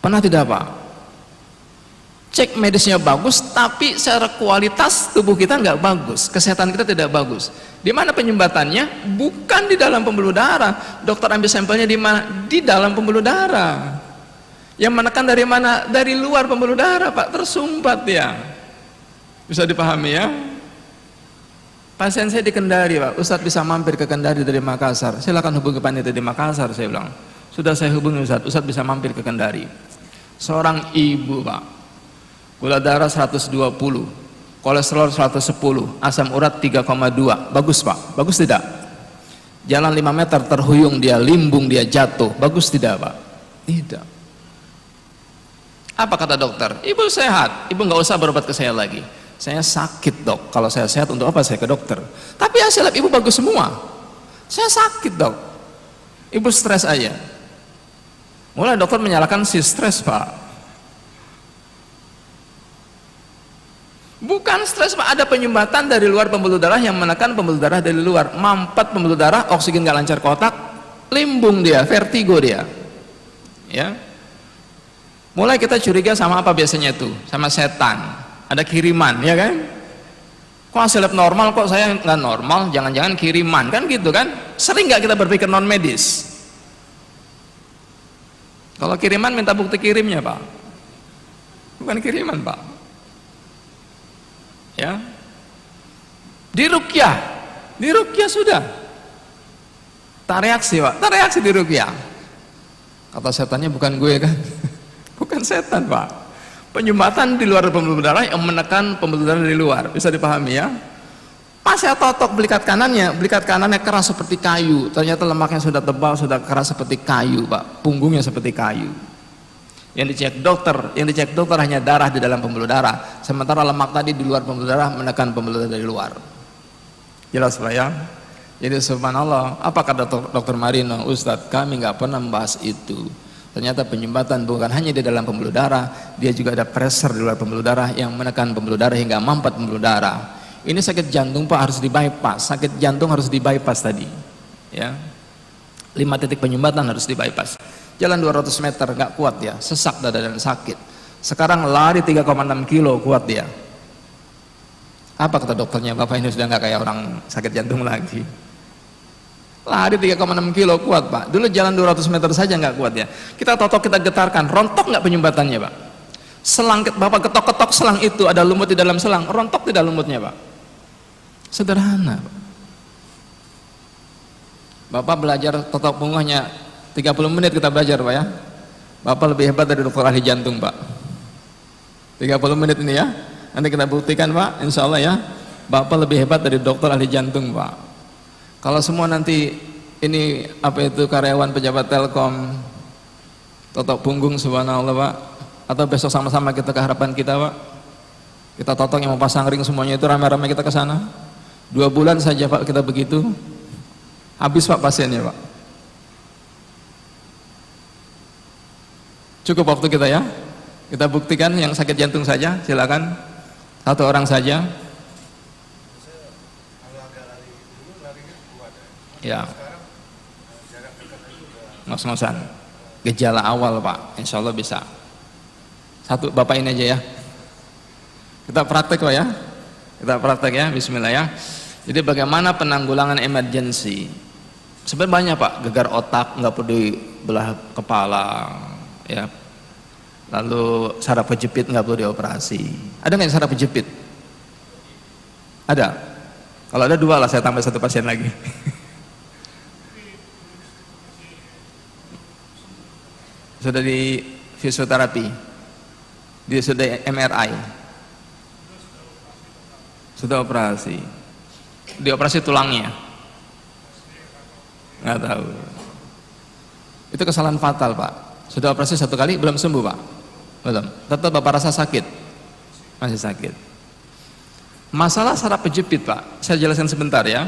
Pernah tidak Pak? cek medisnya bagus, tapi secara kualitas tubuh kita nggak bagus, kesehatan kita tidak bagus. Di mana penyumbatannya? Bukan di dalam pembuluh darah. Dokter ambil sampelnya di mana? Di dalam pembuluh darah. Yang menekan dari mana? Dari luar pembuluh darah, Pak, tersumbat ya. Bisa dipahami ya? Pasien saya di Kendari, Pak. Ustadz bisa mampir ke Kendari dari Makassar. Silakan hubungi panitia di Makassar, saya bilang. Sudah saya hubungi Ustadz. Ustadz bisa mampir ke Kendari. Seorang ibu, Pak, gula darah 120, kolesterol 110, asam urat 3,2. Bagus, Pak? Bagus tidak? Jalan 5 meter terhuyung dia, limbung dia, jatuh. Bagus tidak, Pak? Tidak. Apa kata dokter? Ibu sehat, ibu nggak usah berobat ke saya lagi. Saya sakit, Dok. Kalau saya sehat, untuk apa saya ke dokter? Tapi hasil lab ibu bagus semua. Saya sakit, Dok. Ibu stres aja. Mulai dokter menyalahkan si stres, Pak. Bukan stres, Pak. Ada penyumbatan dari luar pembuluh darah yang menekan pembuluh darah dari luar. Mampet pembuluh darah, oksigen nggak lancar ke otak, limbung dia, vertigo dia. Ya. Mulai kita curiga sama apa biasanya itu? Sama setan. Ada kiriman, ya kan? Kok hasil lab normal, kok saya nggak normal? Jangan-jangan kiriman, kan gitu kan? Sering nggak kita berpikir non medis? Kalau kiriman minta bukti kirimnya, Pak. Bukan kiriman, Pak. Ya. Di ruqyah sudah. Tak reaksi, Pak. Tak reaksi di ruqyah. Kata setannya bukan gue kan? Bukan setan, Pak. Penyumbatan di luar pembuluh darah yang menekan pembuluh darah dari luar. Bisa dipahami ya? Pas saya totok belikat kanannya keras seperti kayu. Ternyata lemaknya sudah tebal, sudah keras seperti kayu, Pak. Punggungnya seperti kayu. Yang dicek dokter hanya darah di dalam pembuluh darah. Sementara lemak tadi di luar pembuluh darah menekan pembuluh darah dari luar. Jelas, Pak ya? Jadi subhanallah, apa kata dokter Marino? Ustadz, kami nggak pernah membahas itu. Ternyata penyumbatan bukan hanya di dalam pembuluh darah, dia juga ada pressure di luar pembuluh darah yang menekan pembuluh darah hingga mampet pembuluh darah. Ini sakit jantung, Pak, harus dibypass. Sakit jantung harus dibypass tadi. Ya. 5 titik penyumbatan harus dibypass. Jalan 200 meter nggak kuat ya, sesak dada dan sakit. Sekarang lari 3,6 kilo kuat dia. Apa kata dokternya? Bapak ini sudah nggak kayak orang sakit jantung lagi. Lari 3,6 kilo kuat, Pak. Dulu jalan 200 meter saja nggak kuat ya. Kita totok, kita getarkan, rontok nggak penyumbatannya, Pak? Selang, Bapak ketok-ketok selang itu, ada lumut di dalam selang, rontok tidak lumutnya, Pak? Sederhana, Pak. Bapak belajar totok punggung hanya 30 menit kita belajar, Pak ya. Bapak lebih hebat dari dokter ahli jantung, Pak. 30 menit ini ya. Nanti kita buktikan, Pak, insya Allah ya. Bapak lebih hebat dari dokter ahli jantung, Pak. Kalau semua nanti ini apa itu karyawan pejabat Telkom totok punggung, subhanallah, Pak. Atau besok sama-sama kita ke harapan kita, Pak. Kita totok yang mau pasang ring semuanya itu rame-rame kita ke sana. 2 bulan saja, Pak, kita begitu. Habis, Pak, pasiennya, Pak. Cukup waktu kita ya. Kita buktikan yang sakit jantung saja, silakan. 1 orang saja. Ya, ngos-ngosan gejala awal, Pak, insya Allah bisa. 1, Bapak ini aja ya, kita praktek, Pak ya, kita praktek ya, bismillah ya. Jadi bagaimana penanggulangan emergensi? Sebenarnya banyak, Pak. Gegar otak nggak perlu belah kepala ya, lalu saraf kejepit nggak perlu dioperasi. Ada nggak yang saraf kejepit? Ada. Kalau ada 2 lah, saya tambah 1 pasien lagi. Sudah di fisioterapi, dia sudah MRI, sudah operasi, dioperasi tulangnya, nggak tahu. Itu kesalahan fatal, Pak. Sudah operasi 1 kali belum sembuh, Pak, belum. Tetap Bapak rasa sakit, masih sakit. Masalah saraf kejepit, Pak, saya jelaskan sebentar ya.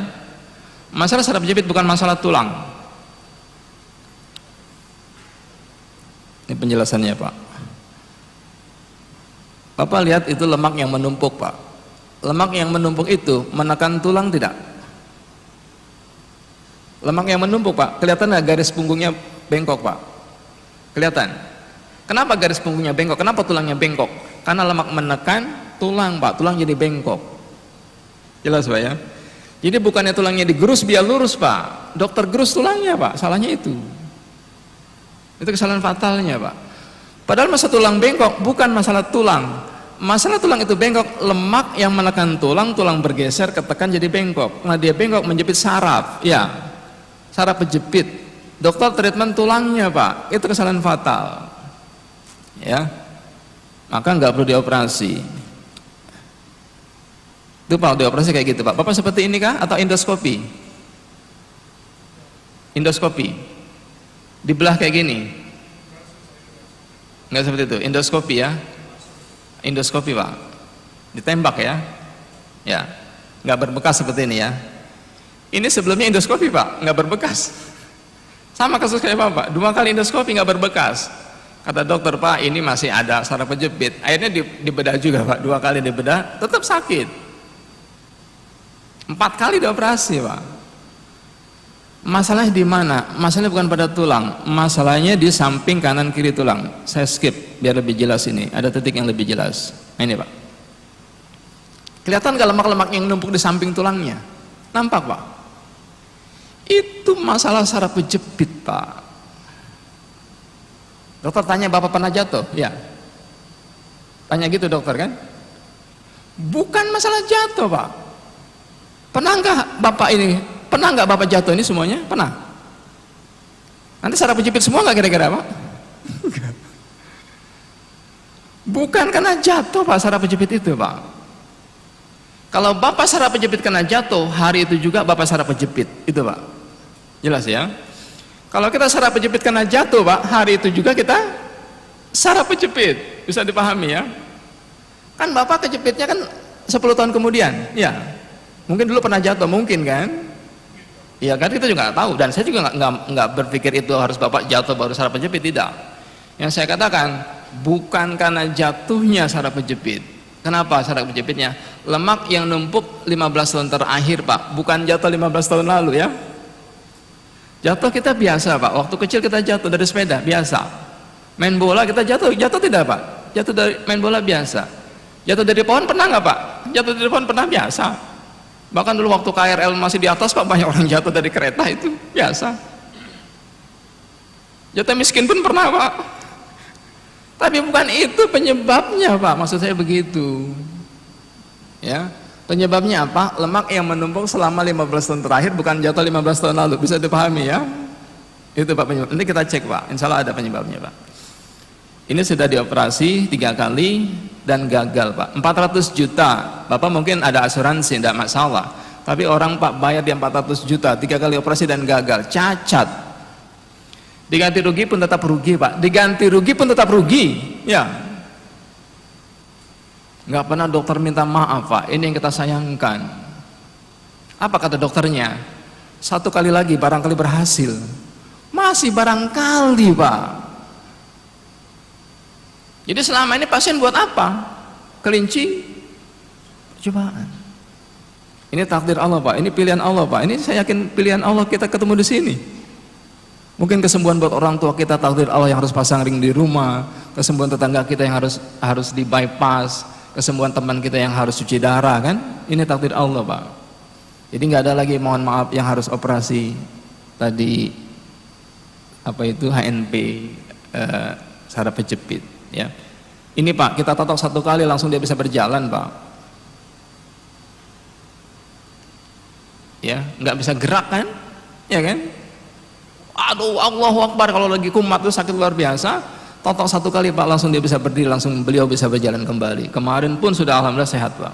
Masalah saraf kejepit bukan masalah tulang. Ini penjelasannya, Pak. Bapak lihat itu lemak yang menumpuk, Pak. Lemak yang menumpuk itu menekan tulang tidak? Lemak yang menumpuk, Pak, kelihatan nggak garis punggungnya bengkok, Pak? Kelihatan? Kenapa garis punggungnya bengkok? Kenapa tulangnya bengkok? Karena lemak menekan tulang Pak, tulang jadi bengkok. Jelas Pak ya? Jadi bukannya tulangnya digerus biar lurus Pak, dokter gerus tulangnya Pak, salahnya itu. Itu kesalahan fatalnya Pak. Padahal masalah tulang bengkok bukan masalah tulang. Masalah tulang itu bengkok, lemak yang menekan tulang, tulang bergeser, ketekan jadi bengkok. Nah dia bengkok menjepit saraf, ya, saraf kejepit. Dokter treatment tulangnya Pak, itu kesalahan fatal. Ya, maka nggak perlu dioperasi. Itu Pak, dioperasi kayak gitu Pak. Bapak seperti ini kah? Atau endoskopi? Endoskopi dibelah kayak gini? Nggak seperti itu, endoskopi ya. Endoskopi Pak, ditembak ya, ya, nggak berbekas seperti ini ya. Ini sebelumnya endoskopi Pak, nggak berbekas. Sama kasus kayak Bapak, 2 kali endoskopi nggak berbekas. Kata dokter Pak, ini masih ada saraf kejepit. Akhirnya dibedah juga Pak, 2 kali dibedah, tetap sakit. 4 kali dioperasi Pak. Masalahnya di mana? Masalahnya bukan pada tulang, masalahnya di samping kanan kiri tulang. Saya skip biar lebih jelas ini. Ada titik yang lebih jelas. Nah, ini Pak. Kelihatan nggak lemak-lemak yang numpuk di samping tulangnya? Nampak Pak? Itu masalah saraf kejepit Pak. Dokter tanya, Bapak pernah jatuh? Ya. Tanya gitu dokter kan? Bukan masalah jatuh Pak. Pernah nggak Bapak ini? Pernah nggak Bapak jatuh ini semuanya? Pernah? Nanti saraf kejepit semua nggak kira-kira Pak? Bukan karena jatuh Pak saraf kejepit itu Pak. Kalau Bapak saraf kejepit karena jatuh, hari itu juga Bapak saraf kejepit. Itu Pak. Jelas ya? Kalau kita saraf kejepit karena jatuh Pak, hari itu juga kita saraf kejepit. Bisa dipahami ya? Kan Bapak kejepitnya kan 10 tahun kemudian. Ya. Mungkin dulu pernah jatuh, mungkin kan? Iya kan, kita juga nggak tahu, dan saya juga nggak berpikir itu harus Bapak jatuh baru saraf kejepit, tidak. Yang saya katakan bukan karena jatuhnya saraf kejepit. Kenapa saraf kejepitnya? Lemak yang numpuk 15 tahun terakhir Pak, bukan jatuh 15 tahun lalu ya. Jatuh kita biasa Pak, waktu kecil kita jatuh dari sepeda biasa. Main bola kita jatuh tidak Pak? Jatuh dari main bola biasa. Jatuh dari pohon pernah nggak Pak? Jatuh dari pohon pernah, biasa. Bahkan dulu waktu KRL masih di atas Pak, banyak orang jatuh dari kereta, itu biasa. Jatuh miskin pun pernah Pak. Tapi bukan itu penyebabnya Pak, maksud saya begitu. Ya, penyebabnya apa? Lemak yang menumpuk selama 15 tahun terakhir, bukan jatuh 15 tahun lalu. Bisa dipahami ya? Itu Pak penyebab. Nanti kita cek Pak, insya Allah ada penyebabnya Pak. Ini sudah dioperasi 3 kali dan gagal Pak. 400 juta. Bapak mungkin ada asuransi, tidak masalah. Tapi orang Pak bayar dia 400 juta, 3 kali operasi dan gagal, cacat. Diganti rugi pun tetap rugi Pak. Diganti rugi pun tetap rugi. Ya. Nggak pernah dokter minta maaf Pak. Ini yang kita sayangkan. Apa kata dokternya? 1 kali lagi barangkali berhasil. Masih barangkali Pak. Jadi selama ini pasien buat apa? Kelinci, cobaan. Ini takdir Allah Pak, ini pilihan Allah Pak. Ini saya yakin pilihan Allah kita ketemu di sini. Mungkin kesembuhan buat orang tua kita takdir Allah yang harus pasang ring di rumah, kesembuhan tetangga kita yang harus di bypass, kesembuhan teman kita yang harus cuci darah kan? Ini takdir Allah Pak. Jadi nggak ada lagi mohon maaf yang harus operasi tadi apa itu HNP saraf kejepit. Ya, ini Pak kita totok 1 kali langsung dia bisa berjalan Pak. Ya, nggak bisa gerak kan? Ya kan? Aduh, Allahu Akbar, kalau lagi kumat itu sakit luar biasa. Totok 1 kali Pak langsung dia bisa berdiri, langsung beliau bisa berjalan kembali. Kemarin pun sudah alhamdulillah sehat Pak.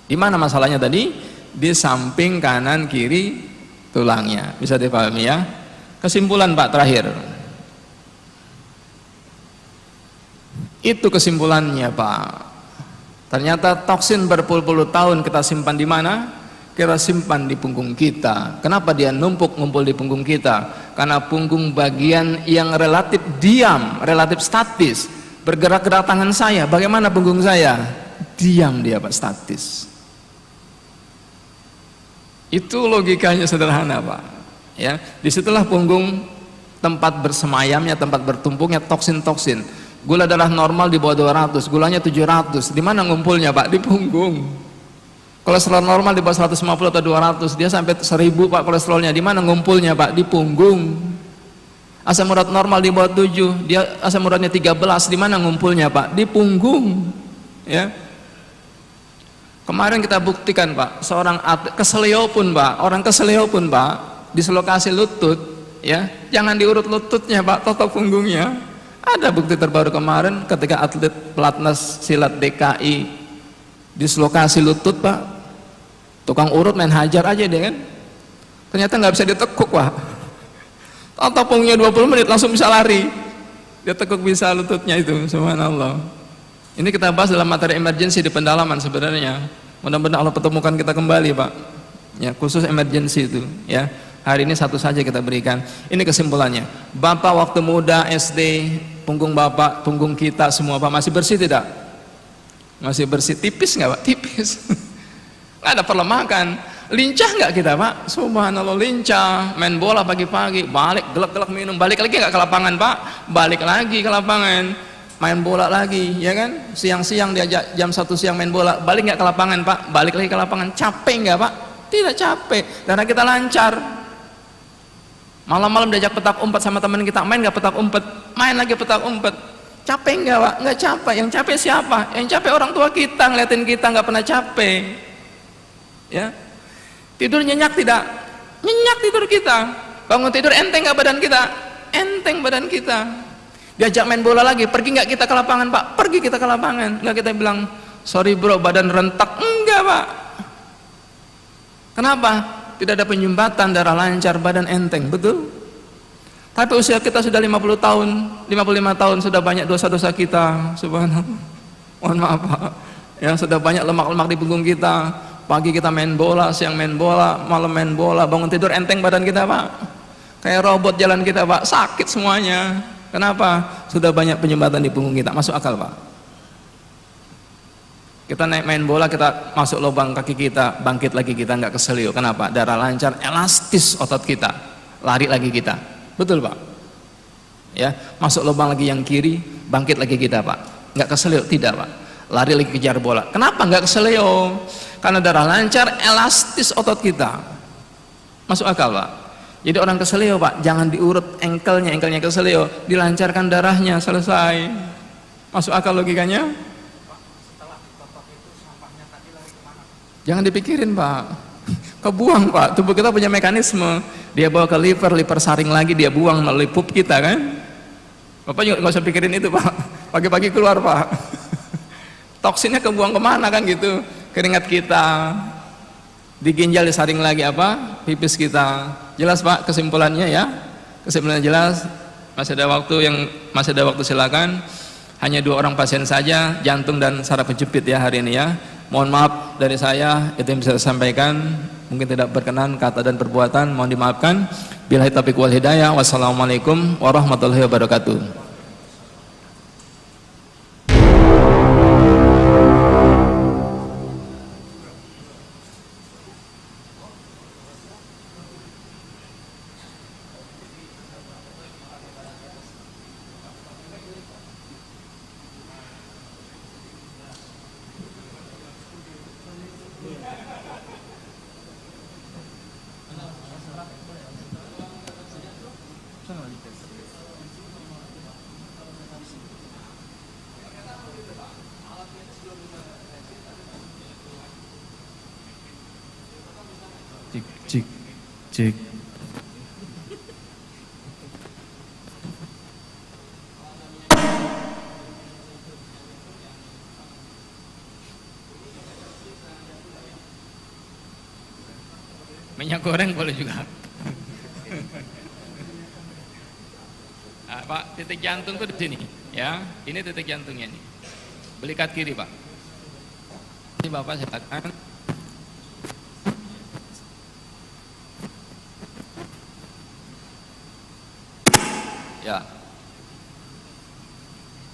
Di mana masalahnya tadi? Di samping kanan kiri tulangnya. Bisa dipahami ya? Kesimpulan Pak terakhir. Itu kesimpulannya Pak. Ternyata toksin berpuluh-puluh tahun kita simpan di mana? Kita simpan di punggung kita. Kenapa dia numpuk ngumpul di punggung kita? Karena punggung bagian yang relatif diam, relatif statis. Bergerak-gerak tangan saya, bagaimana punggung saya? Diam dia Pak, statis. Itu logikanya sederhana Pak. Ya, disitulah punggung tempat bersemayamnya, tempat bertumpuknya toksin-toksin. Gula darah normal di bawah 200, gulanya 700. Di mana ngumpulnya, Pak? Di punggung. Kolesterol normal di bawah 150 atau 200, dia sampai 1000, Pak, kolesterolnya. Di mana ngumpulnya, Pak? Di punggung. Asam urat normal di bawah 7, dia asam uratnya 13, di mana ngumpulnya, Pak? Di punggung. Ya. Kemarin kita buktikan, Pak, seorang keselio pun, Pak, orang keselio pun, Pak, dislokasi lutut, ya. Jangan diurut lututnya, Pak, totok punggungnya. Ada bukti terbaru kemarin ketika atlet pelatnas silat DKI dislokasi lutut, Pak. Tukang urut main hajar aja dia kan. Ternyata nggak bisa ditekuk, Pak. Totok punggungnya 20 menit langsung bisa lari. Dia tekuk bisa lututnya itu, subhanallah. Ini kita bahas dalam materi emergency di pendalaman sebenarnya. Mudah-mudahan Allah pertemukan kita kembali, Pak. Ya, khusus emergency itu, ya. Hari ini satu saja kita berikan. Ini kesimpulannya. Bapak waktu muda SD, punggung Bapak, punggung kita semua, Pak, masih bersih tidak? Masih bersih. Tipis nggak, Pak? Tipis. Nggak ada perlemakan. Lincah nggak kita, Pak? Subhanallah, lincah. Main bola pagi-pagi, balik gelak-gelak minum, balik lagi nggak ke lapangan, Pak? Balik lagi ke lapangan. Main bola lagi, ya kan? Siang-siang diajak jam 1 siang main bola, balik nggak ke lapangan, Pak? Balik lagi ke lapangan. Capek nggak, Pak? Tidak capek, karena kita lancar. Malam-malam diajak petak umpet sama teman kita, main nggak petak umpet? Main lagi petak umpet. Capek nggak, Pak? Nggak capek. Yang capek siapa? Yang capek orang tua kita, ngeliatin kita nggak pernah capek. Ya, tidur nyenyak tidak? Nyenyak tidur kita. Bangun tidur enteng nggak badan kita? Enteng badan kita. Diajak main bola lagi, pergi nggak kita ke lapangan, Pak? Pergi kita ke lapangan. Nggak kita bilang, sorry bro, badan rentak. Enggak, Pak. Kenapa? Tidak ada penyumbatan, darah lancar, badan enteng, betul? Tapi usia kita sudah 50 tahun, 55 tahun, sudah banyak dosa-dosa kita, subhanallah. Mohon maaf, Pak. Ya, sudah banyak lemak-lemak di punggung kita. Pagi kita main bola, siang main bola, malam main bola, bangun tidur enteng badan kita, Pak. Kayak robot jalan kita, Pak, sakit semuanya. Kenapa? Sudah banyak penyumbatan di punggung kita. Masuk akal, Pak? Kita naik main bola, kita masuk lubang kaki kita, bangkit lagi kita, nggak keselio. Kenapa? Darah lancar, elastis otot kita, lari lagi kita. Betul, Pak? Ya, masuk lubang lagi yang kiri, bangkit lagi kita, Pak. Nggak keselio? Tidak, Pak. Lari lagi kejar bola. Kenapa nggak keselio? Karena darah lancar, elastis otot kita. Masuk akal, Pak? Jadi orang keselio, Pak, jangan diurut engkelnya keselio, dilancarkan darahnya, selesai. Masuk akal logikanya? Jangan dipikirin, Pak. Kebuang, Pak. Tubuh kita punya mekanisme. Dia bawa ke liver saring lagi, dia buang melalui pup kita, kan? Bapak juga nggak usah pikirin itu, Pak. Pagi-pagi keluar, Pak. Toksinnya kebuang kemana, kan gitu? Keringat kita, di ginjal disaring lagi apa? Pipis kita. Jelas, Pak, kesimpulannya ya? Kesimpulannya jelas. Masih ada waktu, silakan. Hanya 2 orang pasien saja, jantung dan saraf kejepit ya hari ini ya. Mohon maaf dari saya, itu yang bisa saya sampaikan. Mungkin tidak berkenan kata dan perbuatan, mohon dimaafkan. Billahi taufiq wal hidayah. Wassalamualaikum warahmatullahi wabarakatuh. Cik, cik. Minyak goreng boleh juga. Nah, Pak, titik jantung tuh di sini, ya. Ini titik jantungnya nih. Belikat kiri, Pak. Ini Bapak silakan.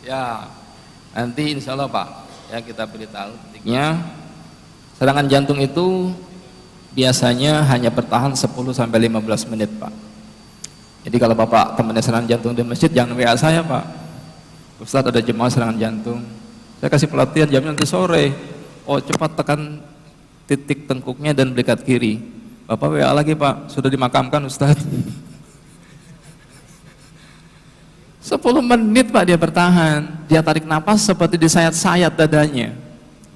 Ya, nanti insya Allah, Pak, ya kita beritahu titiknya. Serangan jantung itu biasanya hanya bertahan 10-15 menit, Pak. Jadi kalau Bapak temannya serangan jantung di masjid, jangan WA saya, Pak. Ustaz ada jemaah serangan jantung, saya kasih pelatihan jamnya nanti sore. Oh cepat tekan titik tengkuknya dan berikat kiri. Bapak WA lagi Pak, sudah dimakamkan Ustaz. 10 menit Pak dia bertahan, dia tarik napas seperti disayat-sayat dadanya.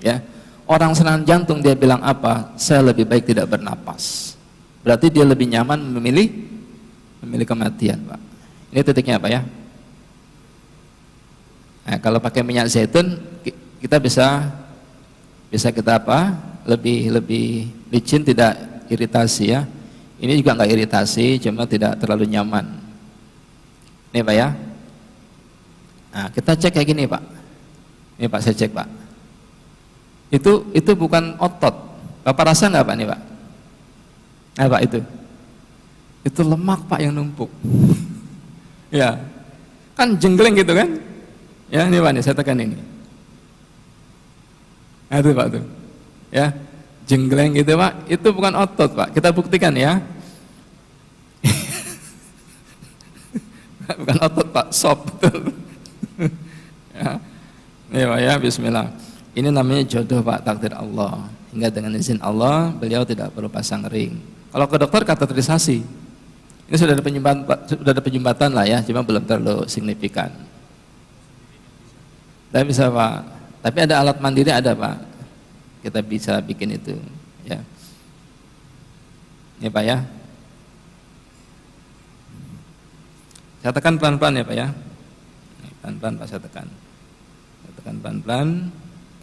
Ya, orang serangan jantung dia bilang apa? Saya lebih baik tidak bernapas. Berarti dia lebih nyaman memilih kematian Pak. Ini titiknya apa ya? Nah, kalau pakai minyak zaitun kita bisa kita apa? Lebih licin, tidak iritasi ya. Ini juga nggak iritasi, cuma tidak terlalu nyaman. Ini Pak ya. Nah, kita cek kayak gini Pak. Ini Pak, saya cek Pak. Itu bukan otot. Bapak rasa nggak Pak nih Pak? Nah Pak itu lemak Pak yang numpuk. Ya, kan jenggleng gitu kan? Ya ini Pak nih, saya tekan ini. Nah itu Pak tuh, ya jenggleng gitu Pak. Itu bukan otot Pak. Kita buktikan ya. Bukan otot Pak, sop betul. Ya, ini Pak ya, Bismillah. Ini namanya jodoh Pak, takdir Allah. Hingga dengan izin Allah, beliau tidak perlu pasang ring. Kalau ke dokter kateterisasi. Ini sudah ada penyumbatan lah ya, cuma belum terlalu signifikan. Tapi bisa Pak. Tapi ada alat mandiri ada Pak. Kita bisa bikin itu. Ya. Ini Pak ya. Saya tekan pelan-pelan ya Pak ya. Pelan-pelan Pak saya tekan. Saya tekan pelan-pelan.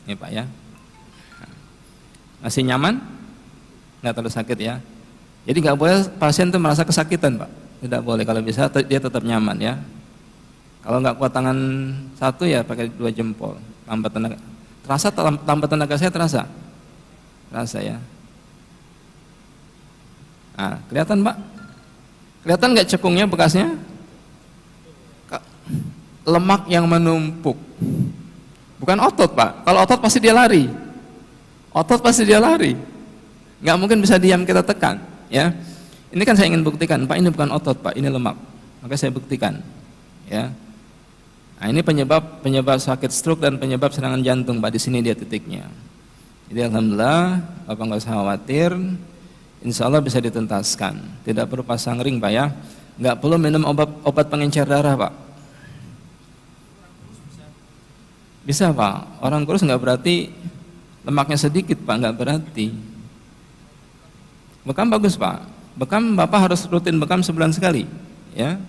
Ini Pak ya. Masih nyaman? Nggak terlalu sakit ya. Jadi nggak boleh pasien itu merasa kesakitan Pak. Tidak boleh, kalau bisa dia tetap nyaman ya. Kalau nggak kuat tangan satu ya pakai 2 jempol. Tambah tenaga. Terasa tambah tenaga saya terasa? Terasa ya. Nah, kelihatan Pak? Kelihatan nggak cekungnya bekasnya? Lemak yang menumpuk. Bukan otot Pak. Kalau otot pasti dia lari. Otot pasti dia lari. Nggak mungkin bisa diam kita tekan. Ya, ini kan saya ingin buktikan Pak, ini bukan otot Pak, ini lemak. Maka saya buktikan. Ya. Nah, ini penyebab sakit stroke dan penyebab serangan jantung Pak. Di sini dia titiknya. Jadi alhamdulillah Bapak nggak usah khawatir. Insya Allah bisa dituntaskan. Tidak perlu pasang ring Pak ya. Nggak perlu minum obat pengencer darah Pak. Bisa Pak. Orang kurus nggak berarti lemaknya sedikit Pak, nggak berarti. Bekam bagus Pak. Bekam Bapak harus rutin bekam sebulan sekali. Ya.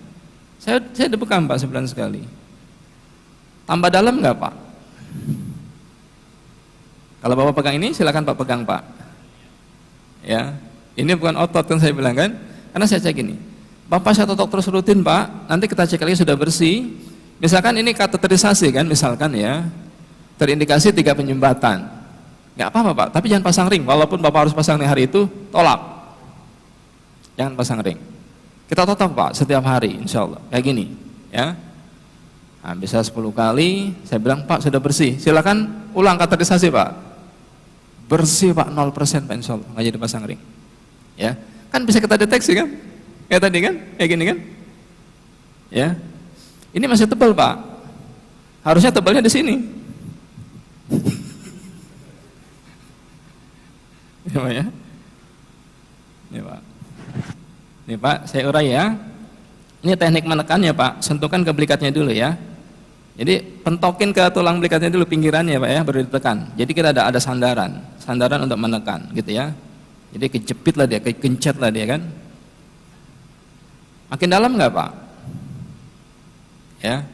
Saya udah bekam Pak sebulan sekali. Tambah dalam nggak Pak? Kalau Bapak pegang ini silakan Pak pegang Pak. Ya. Ini bukan otot kan saya bilang kan? Karena saya cek ini. Bapak saya totok terus rutin Pak. Nanti kita cek lagi sudah bersih. Misalkan ini kateterisasi kan, misalkan ya. Terindikasi 3 penyumbatan. Nggak apa-apa Pak, tapi jangan pasang ring. Walaupun Bapak harus pasang ring hari itu, tolak. Jangan pasang ring. Kita totok Pak setiap hari, insya Allah. Kayak gini, ya. Nah, bisa 10 kali. Saya bilang Pak sudah bersih. Silakan ulang kateterisasi Pak. Bersih Pak 0% Pak, insya Allah. Nggak jadi pasang ring. Ya, kan bisa kita deteksi kan? Kayak tadi kan, kayak gini kan? Ya. Ini masih tebal Pak. Harusnya tebalnya di sini. Ya Pak ya. Ini Pak. Ini Pak, saya urai ya. Ini teknik menekannya Pak. Sentuhkan ke belikatnya dulu ya. Jadi pentokin ke tulang belikatnya dulu pinggirannya Pak ya, baru ditekan. Jadi kita ada sandaran untuk menekan gitu ya. Jadi kejepit lah dia, kegencet lah dia kan. Makin dalam nggak Pak? Ya.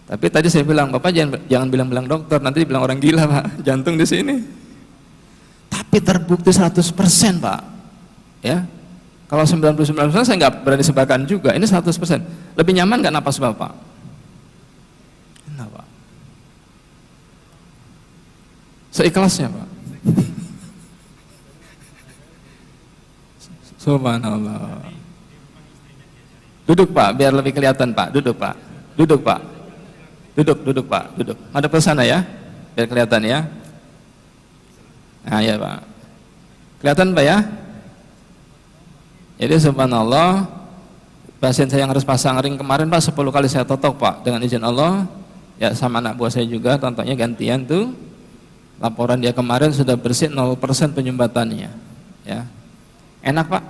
Tapi tadi saya bilang, Bapak jangan bilang-bilang dokter, nanti dibilang orang gila Pak, jantung di sini. Tapi terbukti 100% Pak. Ya. Kalau 99% saya nggak berani sebarkan juga. Ini 100%. Lebih nyaman nggak napas Bapak? Enak Pak. Seikhlasnya Pak. Subhanallah. Duduk Pak, biar lebih kelihatan Pak. Duduk Pak. Duduk Pak. Duduk Pak. Duduk. Madep ke sana ya, biar kelihatan ya. Nah ya Pak. Kelihatan Pak ya? Jadi subhanallah, pasien saya yang harus pasang ring kemarin Pak 10 kali saya totok Pak, dengan izin Allah. Ya sama anak buah saya juga, tontonnya gantian tuh. Laporan dia kemarin sudah bersih 0% penyumbatannya. Ya. Enak Pak?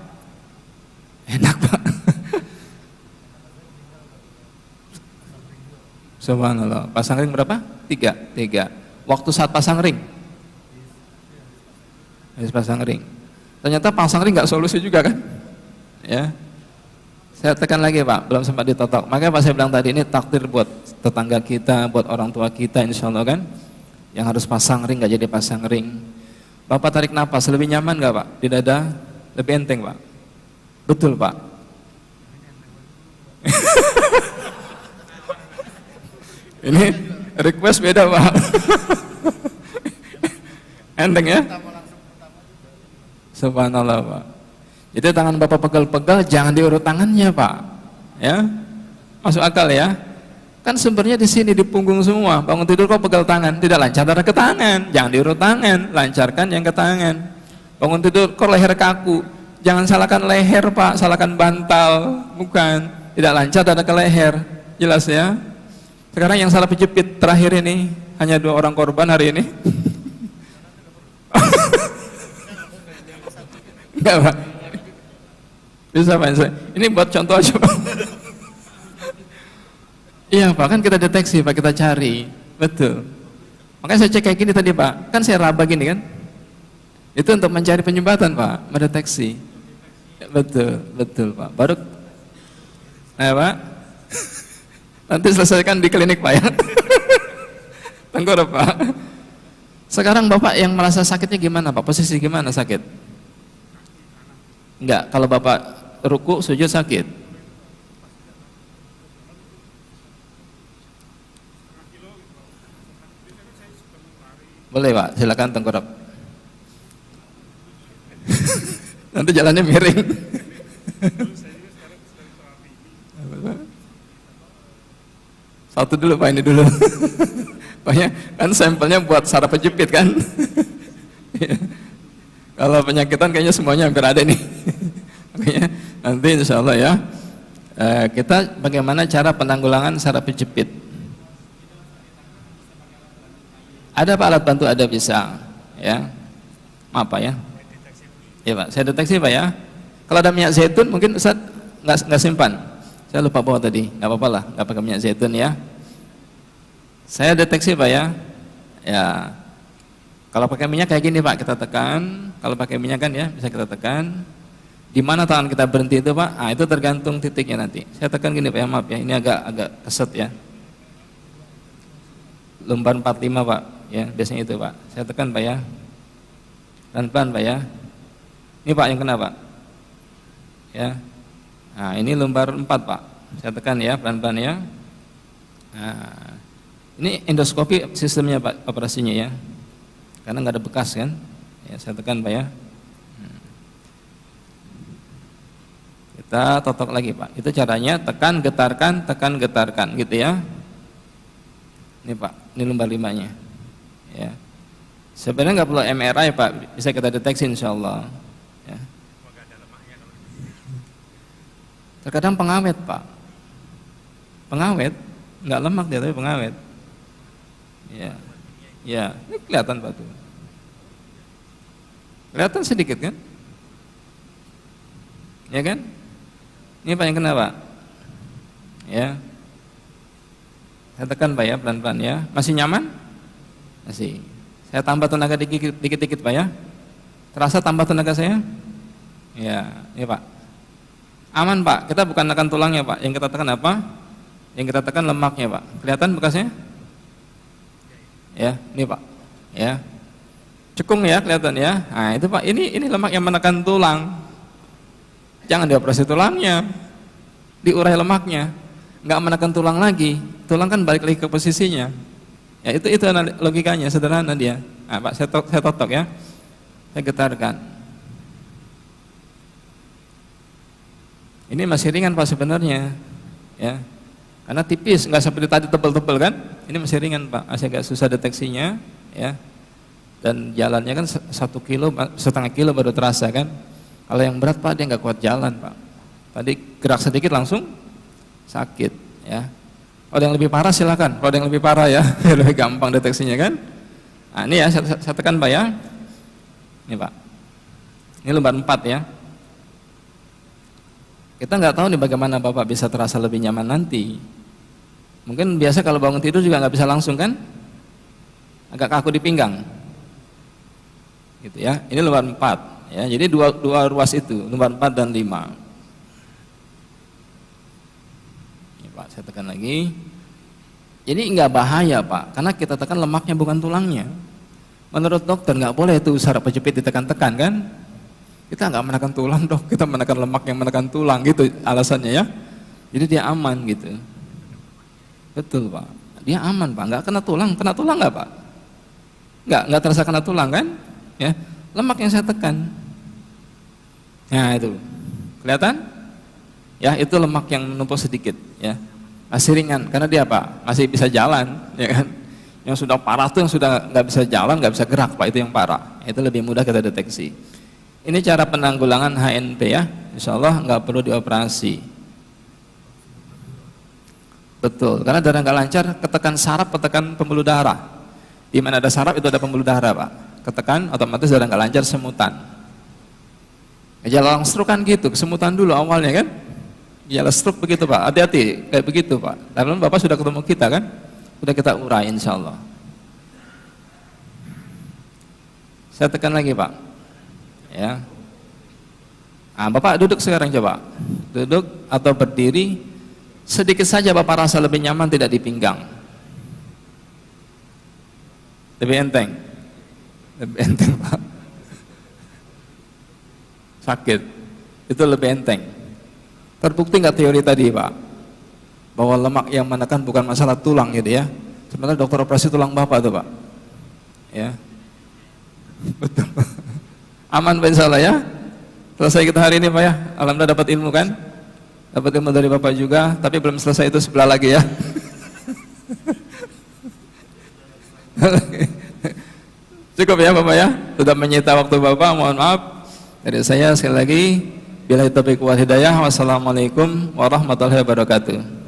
Enak Pak. Subhanallah. Pasang ring berapa? 3. Waktu saat pasang ring? Habis pasang ring. Ternyata pasang ring nggak solusi juga kan? Ya. Saya tekan lagi Pak, belum sempat ditotok. Makanya Pak saya bilang tadi, ini takdir buat tetangga kita, buat orang tua kita insya Allah kan, yang harus pasang ring nggak jadi pasang ring. Bapak tarik napas lebih nyaman nggak Pak? Di dada lebih enteng Pak? Betul Pak. Ini request beda Pak. Enteng ya? Subhanallah Pak. Jadi tangan Bapak pegal-pegal, jangan diurut tangannya Pak. Ya, masuk akal ya? Kan sumbernya di sini di punggung semua. Bangun tidur kok pegal tangan, tidak lancar darah ke tangan, jangan diurut tangan, lancarkan yang ke tangan. Bangun tidur kok leher kaku, jangan salahkan leher Pak, salahkan bantal, bukan. Tidak lancar darah ke leher, jelas ya? Sekarang yang salah pijepit terakhir ini hanya 2 orang korban hari ini. Enggak Pak. Bisa Pak. Ini buat contoh aja Pak. Iya Pak, kan kita deteksi Pak, kita cari. Betul. Makanya saya cek kayak gini tadi Pak. Kan saya raba gini kan. Itu untuk mencari penyumbatan Pak, mendeteksi. Betul Pak. Baru nah Pak, nanti selesaikan di klinik Pak ya. Tengkurap Pak. Sekarang Bapak yang merasa sakitnya gimana Pak? Posisi gimana sakit? Enggak, kalau Bapak ruku sujud sakit. Boleh Pak, silakan tengkurap. Nanti jalannya miring. Satu dulu Pak, ini dulu. Pokoknya kan sampelnya buat saraf pejepit kan. Kalau penyakitan kayaknya semuanya hampir ada nih. Makanya nanti insya Allah ya, kita bagaimana cara penanggulangan saraf pejepit. Ada Pak alat bantu, ada bisa ya. Maaf Pak ya. Ya Pak, saya deteksi Pak ya. Kalau ada minyak zaitun mungkin Ustaz nggak simpan. Saya lupa bawa tadi, nggak apa-apa lah, nggak pakai minyak zaitun ya. Saya deteksi Pak ya. Ya, kalau pakai minyak kayak gini Pak, kita tekan. Kalau pakai minyak kan ya, bisa kita tekan. Di mana tangan kita berhenti itu Pak? Ah, itu tergantung titiknya nanti. Saya tekan gini Pak ya, maaf ya, ini agak keset ya. Lumbar 45 Pak, ya biasanya itu Pak. Saya tekan Pak ya. Pelan-pelan Pak ya. Ini Pak yang kena Pak. Ya. Nah, ini lumbar 4 Pak. Saya tekan ya, pelan-pelan ya. Nah, ini endoskopi sistemnya Pak, operasinya ya. Karena nggak ada bekas kan. Ya, saya tekan Pak ya. Kita totok lagi Pak. Itu caranya, tekan, getarkan gitu ya. Ini Pak, ini lumbar 5-nya. Ya. Sebenarnya nggak perlu MRI Pak, bisa kita deteksi insya Allah. Ya. Terkadang pengawet Pak. Pengawet, nggak lemak dia tapi pengawet. Ya, ya, ini kelihatan Pak tuh. Kelihatan sedikit kan? Ya kan? Ini Pak yang kena Pak. Ya. Saya tekan Pak ya, pelan-pelan ya. Masih nyaman? Masih. Saya tambah tenaga dikit-dikit Pak ya. Terasa tambah tenaga saya? Ya, ini Pak. Aman Pak, kita bukan tekan tulangnya Pak. Yang kita tekan apa? Yang kita tekan lemaknya Pak. Kelihatan bekasnya? Ya, ini Pak. Ya. Cekung ya, kelihatan ya. Nah, itu Pak, ini lemak yang menekan tulang. Jangan dioperasi tulangnya. Diurai lemaknya. Enggak menekan tulang lagi. Tulang kan balik lagi ke posisinya. Ya, itu logikanya, sederhana dia. Nah, Pak, saya totok ya. Saya getarkan. Ini masih ringan Pak sebenarnya. Ya. Karena tipis, nggak seperti tadi tebel-tebel kan? Ini masih ringan Pak, masih agak susah deteksinya, ya. Dan jalannya kan 1,5 kilo baru terasa kan? Kalau yang berat Pak dia nggak kuat jalan Pak. Tadi gerak sedikit langsung sakit ya. Kalau yang lebih parah silakan. Kalau yang lebih parah ya, lebih gampang deteksinya kan. Nah, ini ya saya tekan Pak ya. Ini Pak. Ini lembar 4 ya. Kita nggak tahu nih bagaimana Bapak bisa terasa lebih nyaman nanti. Mungkin biasa kalau bangun tidur juga nggak bisa langsung kan? Agak kaku di pinggang. Gitu ya. Ini lembar 4 ya. Jadi dua ruas itu, lembar 4 dan 5. Ini Pak, saya tekan lagi. Jadi nggak bahaya Pak, karena kita tekan lemaknya bukan tulangnya. Menurut dokter nggak boleh itu saraf pejepit ditekan-tekan kan? Kita nggak menekan tulang dok, kita menekan lemak yang menekan tulang gitu alasannya ya. Jadi dia aman gitu. Betul Pak, dia aman Pak, nggak kena tulang nggak Pak? Nggak terasa kena tulang kan? Ya, lemak yang saya tekan. Nah itu, kelihatan? Ya itu lemak yang menumpuk sedikit ya. Masih ringan, karena dia apa? Masih bisa jalan, ya kan? Yang sudah parah tuh yang sudah nggak bisa jalan, nggak bisa gerak Pak, itu yang parah. Itu lebih mudah kita deteksi. Ini cara penanggulangan HNP ya, insya Allah nggak perlu dioperasi. Betul, karena darah nggak lancar, ketekan saraf, ketekan pembuluh darah. Di mana ada saraf itu ada pembuluh darah Pak. Ketekan, otomatis darah nggak lancar, semutan. Gejala stroke kan gitu, kesemutan dulu awalnya kan. Gejala stroke begitu Pak, hati-hati kayak begitu Pak. Lalu Bapak sudah ketemu kita kan, sudah kita urai insya Allah. Saya tekan lagi Pak. Ya, nah, Bapak duduk sekarang coba, duduk atau berdiri, sedikit saja Bapak rasa lebih nyaman tidak di pinggang, lebih enteng Pak, sakit, itu lebih enteng. Terbukti nggak teori tadi Pak, bahwa lemak yang menekan bukan masalah tulang gitu ya, sebenarnya dokter operasi tulang Bapak tuh Pak, ya, betul. Aman Pak insya Allah ya. Selesai kita hari ini Pak ya. Alhamdulillah dapat ilmu kan. Dapat ilmu dari Bapak juga. Tapi belum selesai itu sebelah lagi ya. Cukup ya Bapak ya. Sudah menyita waktu Bapak. Mohon maaf. Dari saya sekali lagi. Billahi taufiq wal hidayah. Wassalamualaikum warahmatullahi wabarakatuh.